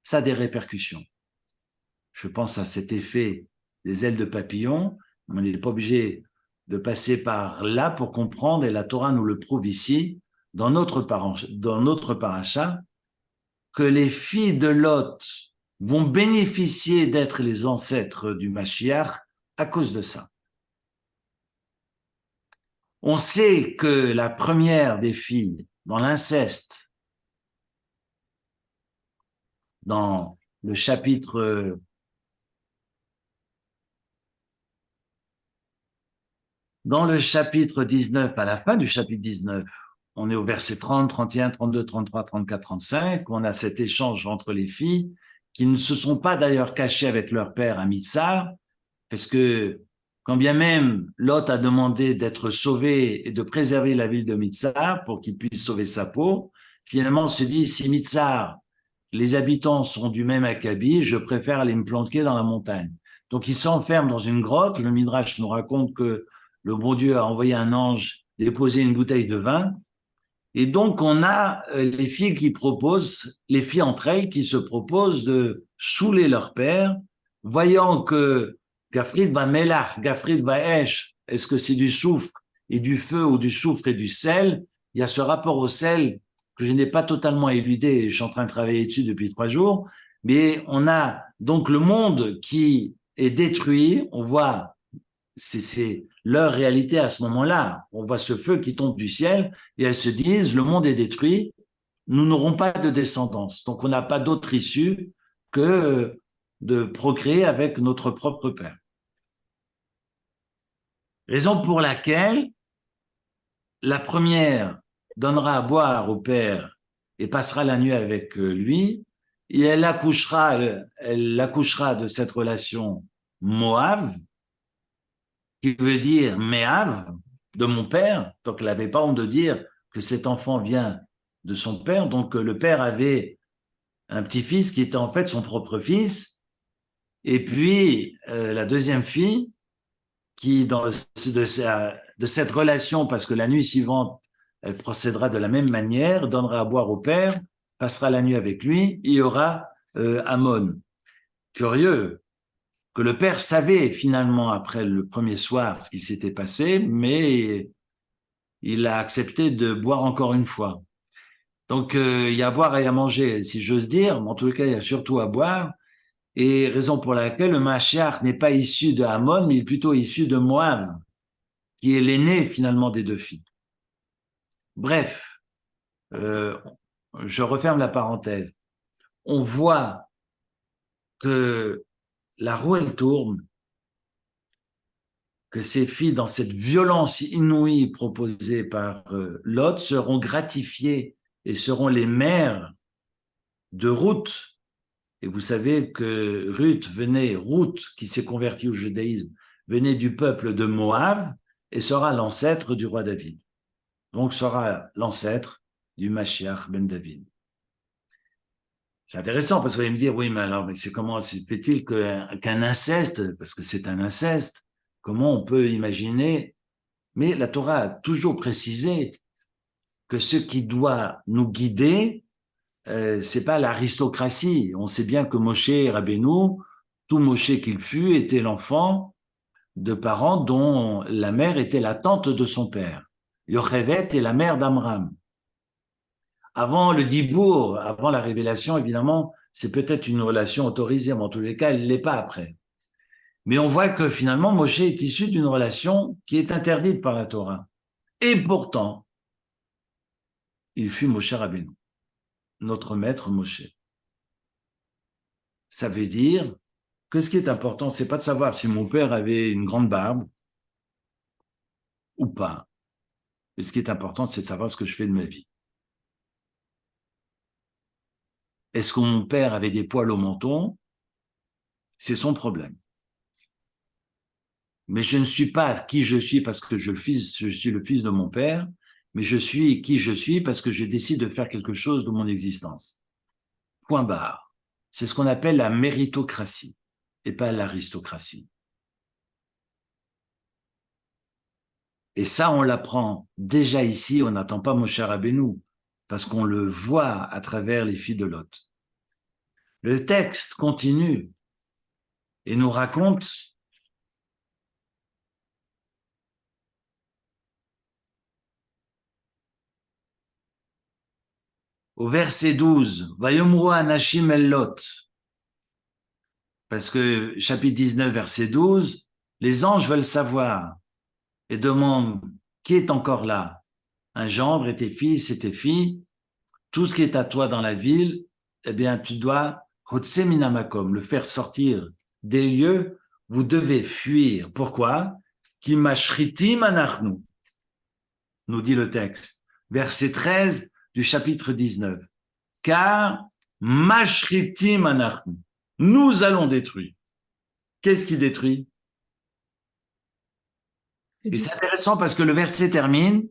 A: ça a des répercussions. Je pense à cet effet des ailes de papillon. On n'est pas obligé de passer par là pour comprendre, et la Torah nous le prouve ici, dans notre paracha, que les filles de Lot vont bénéficier d'être les ancêtres du Mashiach à cause de ça. On sait que la première des filles, dans l'inceste, dans le chapitre 19, à la fin du chapitre 19, on est au verset 30, 31, 32, 33, 34, 35, on a cet échange entre les filles qui ne se sont pas d'ailleurs cachées avec leur père à Mitzar, parce que quand bien même Lot a demandé d'être sauvé et de préserver la ville de Mitzar pour qu'il puisse sauver sa peau, finalement on se dit, si Mitzar, les habitants sont du même acabit, je préfère aller me planquer dans la montagne. Donc il s'enferme dans une grotte, le Midrash nous raconte que le bon Dieu a envoyé un ange déposer une bouteille de vin. Et donc, on a les filles qui proposent, les filles entre elles qui se proposent de saouler leur père, voyant que Gafrid va melach, Gafrid va esh, est-ce que c'est du soufre et du feu ou du soufre et du sel? Il y a ce rapport au sel que je n'ai pas totalement éludé, je suis en train de travailler dessus depuis 3 jours, mais on a donc le monde qui est détruit, on voit c'est leur réalité à ce moment-là. On voit ce feu qui tombe du ciel et elles se disent, le monde est détruit, nous n'aurons pas de descendance. Donc on n'a pas d'autre issue que de procréer avec notre propre père. Raison pour laquelle la première donnera à boire au père et passera la nuit avec lui, et elle accouchera de cette relation Moab, qui veut dire Méav, de mon père. Donc, elle n'avait pas honte de dire que cet enfant vient de son père. Donc, le père avait un petit-fils qui était en fait son propre fils. Et puis, la deuxième fille, qui, de cette relation, parce que la nuit suivante, elle procédera de la même manière, donnera à boire au père, passera la nuit avec lui, il y aura Ammon. Curieux, que le père savait finalement après le premier soir ce qui s'était passé, mais il a accepté de boire encore une fois. Donc il y a à boire et à manger, si j'ose dire, mais en tout cas il y a surtout à boire, et raison pour laquelle le Mashiach n'est pas issu de Ammon, mais il est plutôt issu de Moab, qui est l'aîné finalement des deux filles. Bref, je referme la parenthèse. On voit que la roue elle tourne, que ces filles, dans cette violence inouïe proposée par Lot, seront gratifiées et seront les mères de Ruth. Et vous savez que Ruth, qui s'est convertie au judaïsme, venait du peuple de Moab et sera l'ancêtre du roi David. Donc sera l'ancêtre du Mashiach ben David. C'est intéressant parce que vous allez me dire, oui, mais alors, mais c'est comment se fait-il qu'un inceste, parce que c'est un inceste, comment on peut imaginer? Mais la Torah a toujours précisé que ce qui doit nous guider, c'est pas l'aristocratie. On sait bien que Moshe Rabbeinu, tout Moshe qu'il fut, était l'enfant de parents dont la mère était la tante de son père. Yochevet est la mère d'Amram. Avant le Dibour, avant la révélation, évidemment, c'est peut-être une relation autorisée, mais en tous les cas, elle ne l'est pas après. Mais on voit que finalement, Moshe est issu d'une relation qui est interdite par la Torah. Et pourtant, il fut Moshe Rabbeinu, notre maître Moshe. Ça veut dire que ce qui est important, c'est pas de savoir si mon père avait une grande barbe ou pas. Mais ce qui est important, c'est de savoir ce que je fais de ma vie. Est-ce que mon père avait des poils au menton? C'est son problème. Mais je ne suis pas qui je suis parce que je suis le fils de mon père, mais je suis qui je suis parce que je décide de faire quelque chose de mon existence. Point barre. C'est ce qu'on appelle la méritocratie et pas l'aristocratie. Et ça, on l'apprend déjà ici, on n'attend pas Moshe Rabbeinu, parce qu'on le voit à travers les filles de Lot. Le texte continue et nous raconte au verset 12, Vayomru Anashim el Lot, parce que chapitre 19, verset 12, les anges veulent savoir et demandent qui est encore là, un gendre et tes fils et tes filles, tout ce qui est à toi dans la ville, eh bien tu dois Hotse Minamakom, le faire sortir des lieux, vous devez fuir. Pourquoi? Ki mashritim anachnu, nous dit le texte, verset 13 du chapitre 19. Car mashritim anachnu, nous allons détruire. Qu'est-ce qui détruit? Et c'est intéressant parce que le verset termine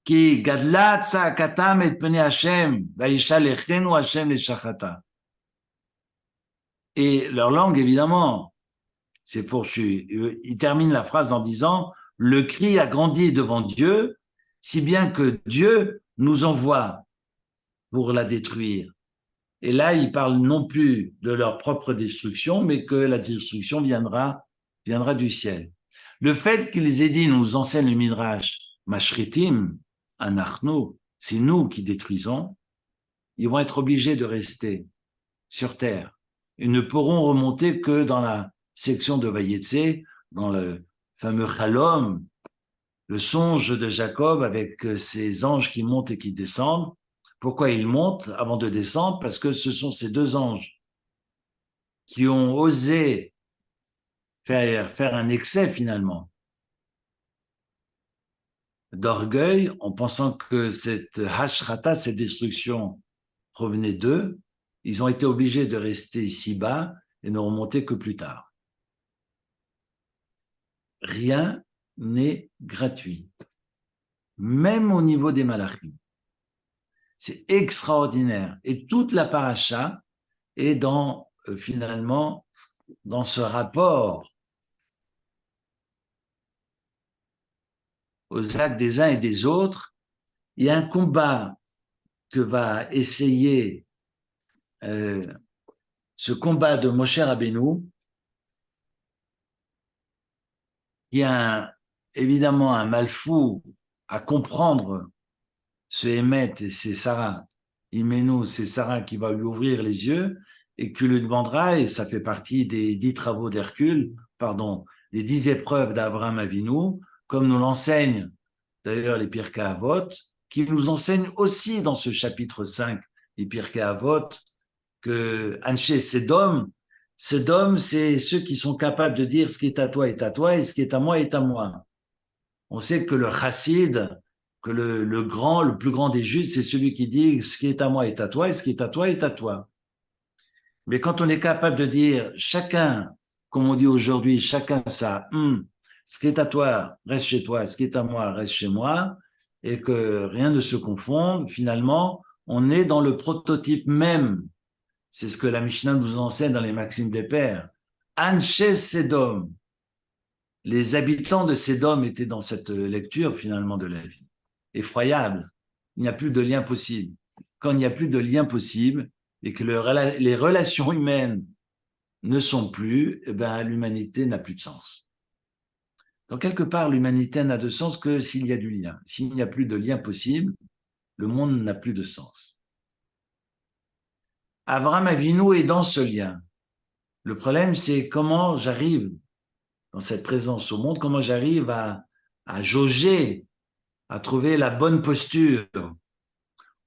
A: qui gadla tzakatam et pene Hashem vaisha lechenu Hashem leshachata. Et leur langue, évidemment, c'est fourchu. Il termine la phrase en disant le cri a grandi devant Dieu si bien que Dieu nous envoie pour la détruire. Et là, il parle non plus de leur propre destruction, mais que la destruction viendra du ciel. Le fait qu'ils aient dit, nous enseigne le Midrash, Mashritim, Anachnu, c'est nous qui détruisons, ils vont être obligés de rester sur terre. Ils ne pourront remonter que dans la section de Vayetse, dans le fameux Chalom, le songe de Jacob avec ces anges qui montent et qui descendent. Pourquoi ils montent avant de descendre? Parce que ce sont ces deux anges qui ont osé faire un excès finalement d'orgueil en pensant que cette hashrata, cette destruction provenait d'eux. Ils ont été obligés de rester ici-bas et ne remonter que plus tard. Rien n'est gratuit, même au niveau des malachim. C'est extraordinaire. Et toute la paracha est dans, finalement, dans ce rapport aux actes des uns et des autres. Il y a un combat que va essayer ce combat de Moshe Rabbeinu, qui a évidemment un mal fou à comprendre ce Hémet et c'est Sarah. Imenu, c'est Sarah qui va lui ouvrir les yeux et qui lui demandera, et ça fait partie des 10 travaux d'Hercule, pardon, des 10 épreuves d'Abraham Avinu, comme nous l'enseignent d'ailleurs les Pirkei Avot, qui nous enseignent aussi dans ce chapitre 5 des Pirkei Avot que Anshe Sedom, c'est ceux qui sont capables de dire ce qui est à toi est à toi et ce qui est à moi est à moi. On sait que le chassid, que le plus grand des juifs, c'est celui qui dit ce qui est à moi est à toi et ce qui est à toi est à toi. Mais quand on est capable de dire chacun, comme on dit aujourd'hui, chacun ça, ce qui est à toi reste chez toi, ce qui est à moi reste chez moi, et que rien ne se confonde, finalement, on est dans le prototype même. C'est ce que la Mishnah nous enseigne dans les Maximes des Pères. Anshe Sedom. Les habitants de Sédom étaient dans cette lecture finalement de la vie. Effroyable. Il n'y a plus de lien possible. Quand il n'y a plus de lien possible et que les relations humaines ne sont plus, eh ben, l'humanité n'a plus de sens. Donc, quelque part, l'humanité n'a de sens que s'il y a du lien. S'il n'y a plus de lien possible, le monde n'a plus de sens. Abraham Avinu est dans ce lien. Le problème, c'est comment j'arrive dans cette présence au monde, comment j'arrive à jauger, à trouver la bonne posture,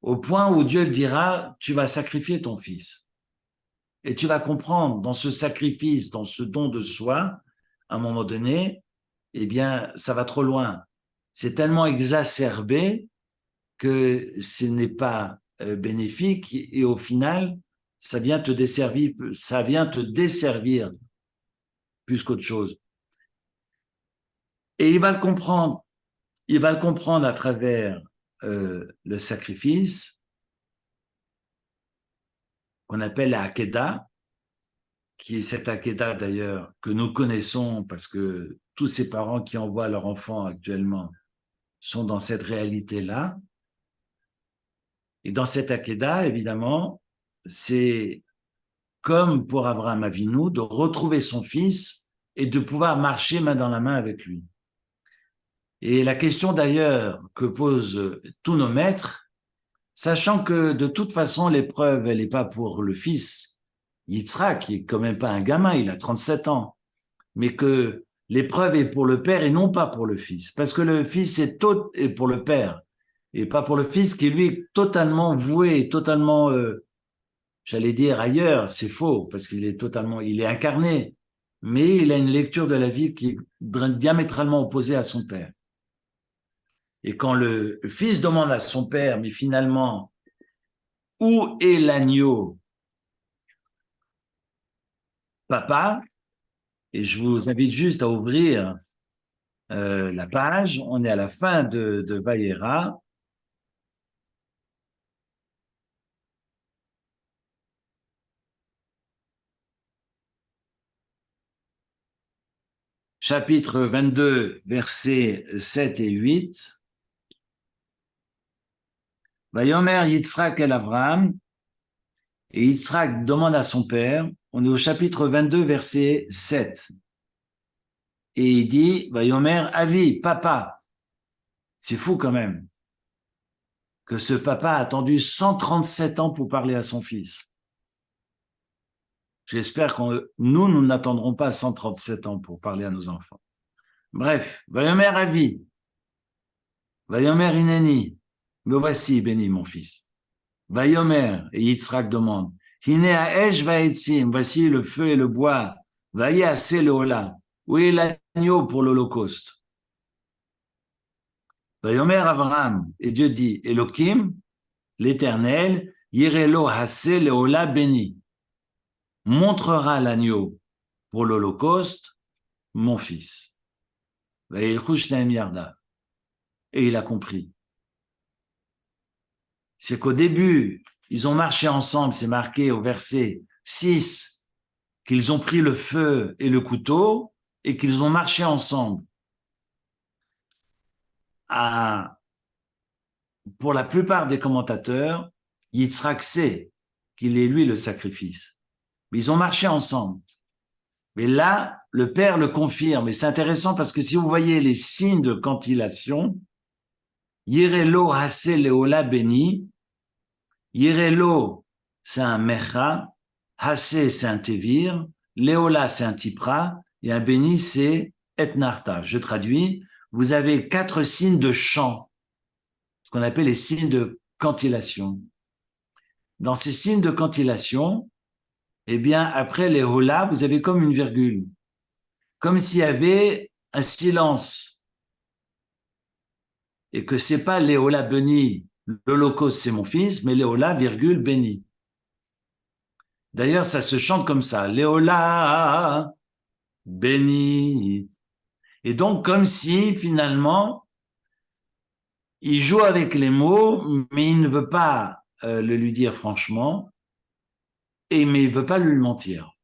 A: au point où Dieu dira, tu vas sacrifier ton fils. Et tu vas comprendre dans ce sacrifice, dans ce don de soi, à un moment donné, eh bien, ça va trop loin. C'est tellement exacerbé que ce n'est pas bénéfique et au final, ça vient te desservir plus qu'autre chose. Et il va le comprendre. Il va le comprendre à travers le sacrifice qu'on appelle la Hakeda, qui est cette Hakeda d'ailleurs que nous connaissons parce que tous ces parents qui envoient leurs enfants actuellement sont dans cette réalité-là. Et dans cette Hakeda, évidemment, c'est comme pour Abraham Avinu, de retrouver son fils et de pouvoir marcher main dans la main avec lui. Et la question d'ailleurs que posent tous nos maîtres, sachant que de toute façon l'épreuve, elle n'est pas pour le fils Yitzhak, qui est quand même pas un gamin, il a 37 ans, mais que l'épreuve est pour le père et non pas pour le fils, parce que le fils est pour le père et pas pour le fils qui lui est totalement voué, totalement, j'allais dire ailleurs, c'est faux, parce qu'il est totalement, il est incarné, mais il a une lecture de la vie qui est diamétralement opposée à son père. Et quand le fils demande à son père, mais finalement, où est l'agneau, papa? Et je vous invite juste à ouvrir la page. On est à la fin de Vayera. Chapitre 22, versets 7 et 8. Vayomer Yitzhak el Avraham, et Yitzhak demande à son père, on est au chapitre 22, verset 7. Et il dit, Vayomer Avi, papa. C'est fou quand même que ce papa a attendu 137 ans pour parler à son fils. J'espère que nous n'attendrons pas 137 ans pour parler à nos enfants. Bref, Vayomer Avi, Vayomer Ineni, me voici béni mon fils. Vayomer, et Yitzhak demande, Hine ha'esh va'etzim, voici le feu et le bois, va'yase le hola, où est l'agneau pour l'Holocauste? Vayomer Abraham, et Dieu dit, Elohim, l'Éternel, Yirelo hase le hola béni, montrera l'agneau pour l'Holocauste, mon fils. Et il a compris. C'est qu'au début, ils ont marché ensemble, c'est marqué au verset 6, qu'ils ont pris le feu et le couteau et qu'ils ont marché ensemble. Pour la plupart des commentateurs, Yitzhak sait qu'il est lui le sacrifice. Mais ils ont marché ensemble. Mais là, le père le confirme. Et c'est intéressant parce que si vous voyez les signes de cantillation, Yirelo hase leola béni, Yirelo, c'est un mecha, hase, c'est un tevir, leola, c'est un tipra, et un béni, c'est etnarta. Je traduis, vous avez 4 signes de chant, ce qu'on appelle les signes de cantillation. Dans ces signes de cantillation, eh bien, après les hola, vous avez comme une virgule, comme s'il y avait un silence, et que c'est pas les hola béni, l'Holocauste c'est mon fils, mais les hola, virgule, béni. D'ailleurs, ça se chante comme ça, les hola, béni. Et donc, comme si, finalement, il joue avec les mots, mais il ne veut pas le lui dire franchement, mais il ne veut pas lui mentir.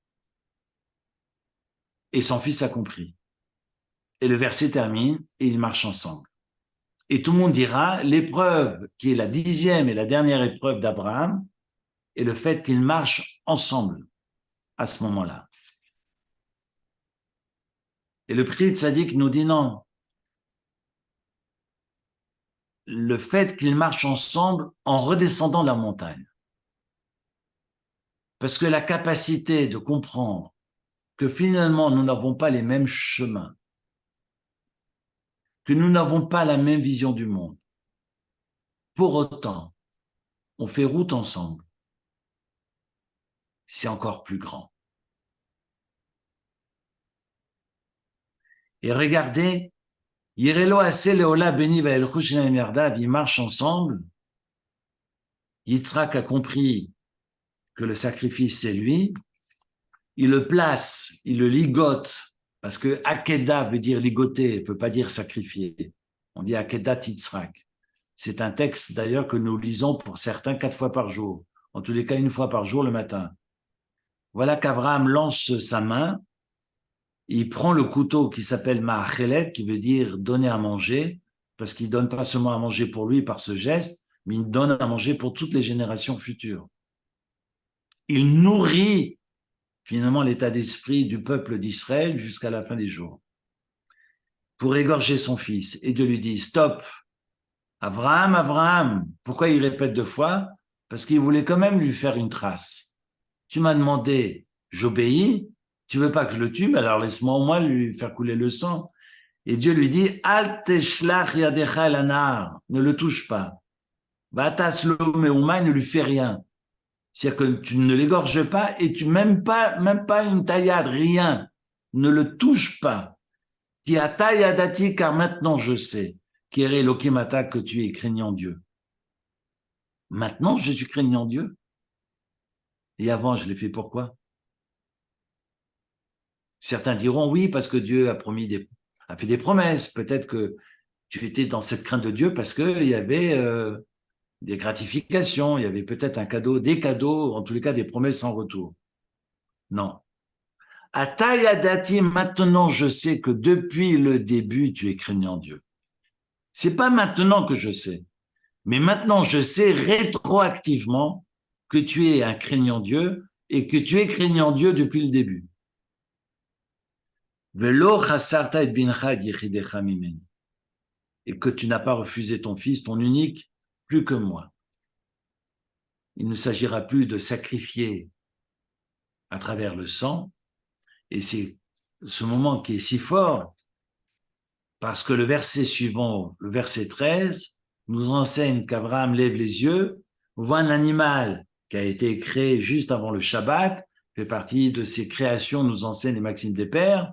A: Et son fils a compris. Et le verset termine, et ils marchent ensemble. Et tout le monde dira, l'épreuve qui est la 10e et la dernière épreuve d'Abraham, est le fait qu'ils marchent ensemble à ce moment-là. Et le Pri Tzadik nous dit non. Le fait qu'ils marchent ensemble en redescendant la montagne. Parce que la capacité de comprendre que finalement nous n'avons pas les mêmes chemins, que nous n'avons pas la même vision du monde. Pour autant, on fait route ensemble. C'est encore plus grand. Et regardez, Yirelo ase leola beni va'elchu shneim yardav, ils marchent ensemble. Yitzhak a compris que le sacrifice c'est lui. Il le place, il le ligote, parce que Akeda veut dire ligoter, ne peut pas dire sacrifier. On dit Akedat Yitzhak. C'est un texte d'ailleurs que nous lisons pour certains 4 fois par jour. En tous les cas, 1 fois par jour le matin. Voilà qu'Abraham lance sa main, il prend le couteau qui s'appelle Ma'achelet, qui veut dire donner à manger, parce qu'il donne pas seulement à manger pour lui par ce geste, mais il donne à manger pour toutes les générations futures. Il nourrit finalement l'état d'esprit du peuple d'Israël jusqu'à la fin des jours, pour égorger son fils. Et Dieu lui dit, stop, Abraham, Abraham. Pourquoi il répète 2 fois? Parce qu'il voulait quand même lui faire une trace. Tu m'as demandé, j'obéis, tu veux pas que je le tue, mais alors laisse-moi au moins lui faire couler le sang. Et Dieu lui dit, Al teshlach yadecha el anar, ne le touche pas. Vatas lo meuma, ne lui fais rien. C'est-à-dire que tu ne l'égorges pas et tu même pas une taillade, rien. Ne le touche pas. Ki ata yadati, car maintenant je sais. Kere lokimata, que tu es craignant Dieu. Maintenant, je suis craignant Dieu. Et avant, je l'ai fait pourquoi? Certains diront oui, parce que Dieu a fait des promesses. Peut-être que tu étais dans cette crainte de Dieu parce qu'il y avait des gratifications, il y avait peut-être un cadeau, des cadeaux, en tous les cas des promesses en retour. Non. Atayadati, maintenant je sais que depuis le début, tu es craignant Dieu. C'est pas maintenant que je sais. Mais maintenant, je sais rétroactivement que tu es un craignant Dieu et que tu es craignant Dieu depuis le début. Et que tu n'as pas refusé ton fils, ton unique, plus que moi. Il ne s'agira plus de sacrifier à travers le sang. Et c'est ce moment qui est si fort, parce que le verset suivant, le verset 13, nous enseigne qu'Abraham lève les yeux, voit un animal qui a été créé juste avant le Shabbat, fait partie de ses créations, nous enseignent les maximes des pères,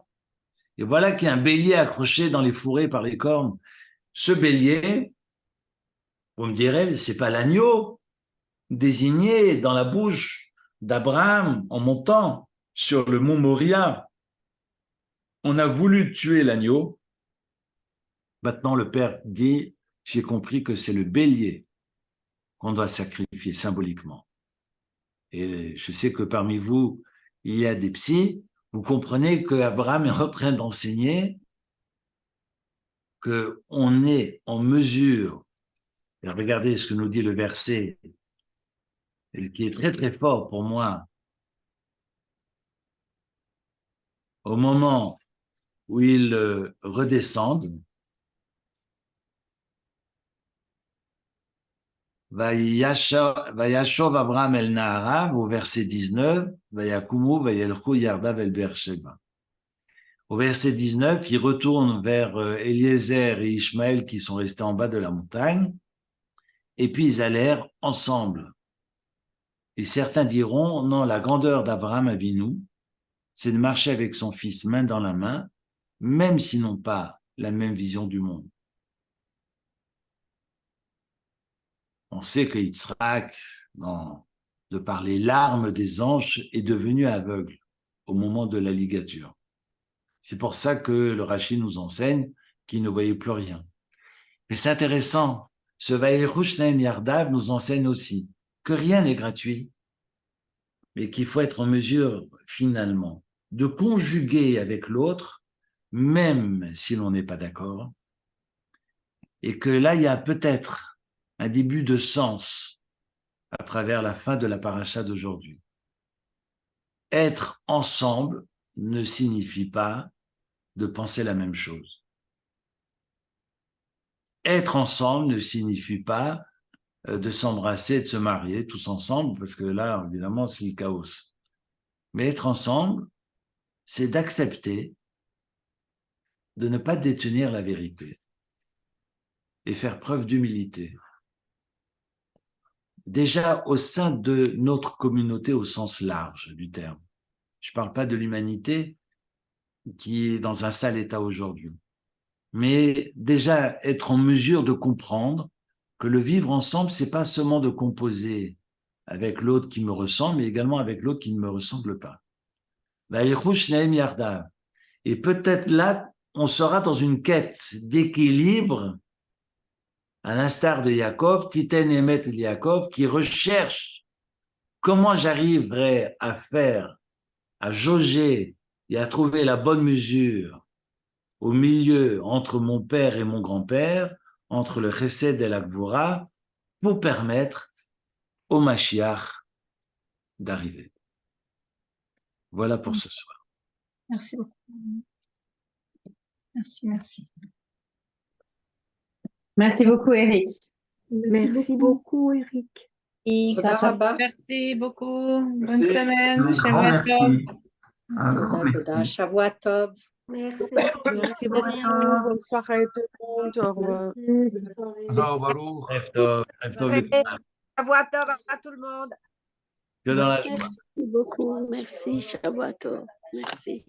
A: et voilà qu'il y a un bélier accroché dans les fourrés par les cornes. Ce bélier, vous me direz, c'est pas l'agneau désigné dans la bouche d'Abraham en montant sur le mont Moria. On a voulu tuer l'agneau. Maintenant, le Père dit, j'ai compris que c'est le bélier qu'on doit sacrifier symboliquement. Et je sais que parmi vous, il y a des psys. Vous comprenez qu'Abraham est en train d'enseigner qu'on est en mesure, et regardez ce que nous dit le verset, qui est très très fort pour moi, au moment où ils redescendent, Vayashov Abraham el Naharav, au verset 19, Vayakumu, Vayelchu Yardav el Beersheba. Au verset 19, il retourne vers Eliezer et Ishmaël qui sont restés en bas de la montagne, et puis ils allèrent ensemble. Et certains diront, non, la grandeur d'Abraham Avinu, c'est de marcher avec son fils main dans la main, même s'ils n'ont pas la même vision du monde. On sait que Yitzhak, de par les larmes des anges, est devenu aveugle au moment de la ligature. C'est pour ça que le Rashi nous enseigne qu'il ne voyait plus rien. Mais c'est intéressant, ce Vaïrush Shneim Yardav nous enseigne aussi que rien n'est gratuit, mais qu'il faut être en mesure, finalement, de conjuguer avec l'autre, même si l'on n'est pas d'accord, et que là, il y a peut-être un début de sens à travers la fin de la paracha d'aujourd'hui. Être ensemble ne signifie pas de penser la même chose. Être ensemble ne signifie pas de s'embrasser, de se marier tous ensemble, parce que là, évidemment, c'est le chaos. Mais être ensemble, c'est d'accepter de ne pas détenir la vérité et faire preuve d'humilité. Déjà au sein de notre communauté au sens large du terme. Je ne parle pas de l'humanité qui est dans un sale état aujourd'hui, mais déjà être en mesure de comprendre que le vivre ensemble, c'est pas seulement de composer avec l'autre qui me ressemble, mais également avec l'autre qui ne me ressemble pas. Et peut-être là, on sera dans une quête d'équilibre, à l'instar de Yaakov, Titen Emet Yaakov, qui recherche comment j'arriverai à faire, à jauger et à trouver la bonne mesure au milieu entre mon père et mon grand-père, entre le Chesed et la Gvura, pour permettre au Mashiach d'arriver. Voilà pour ce soir.
C: Merci beaucoup. Merci. Merci beaucoup, Eric.
D: Merci beaucoup, Eric.
C: Merci beaucoup. Bonne semaine.
A: Shabbat Tov.
E: Toda, Shavua Tov.
D: Merci.
B: Merci beaucoup. Bonne soirée tout le monde. Au revoir.
E: Shavua Tov à tout le monde.
A: Que dans la joie.
D: Merci beaucoup. Merci, Shabbat. Merci.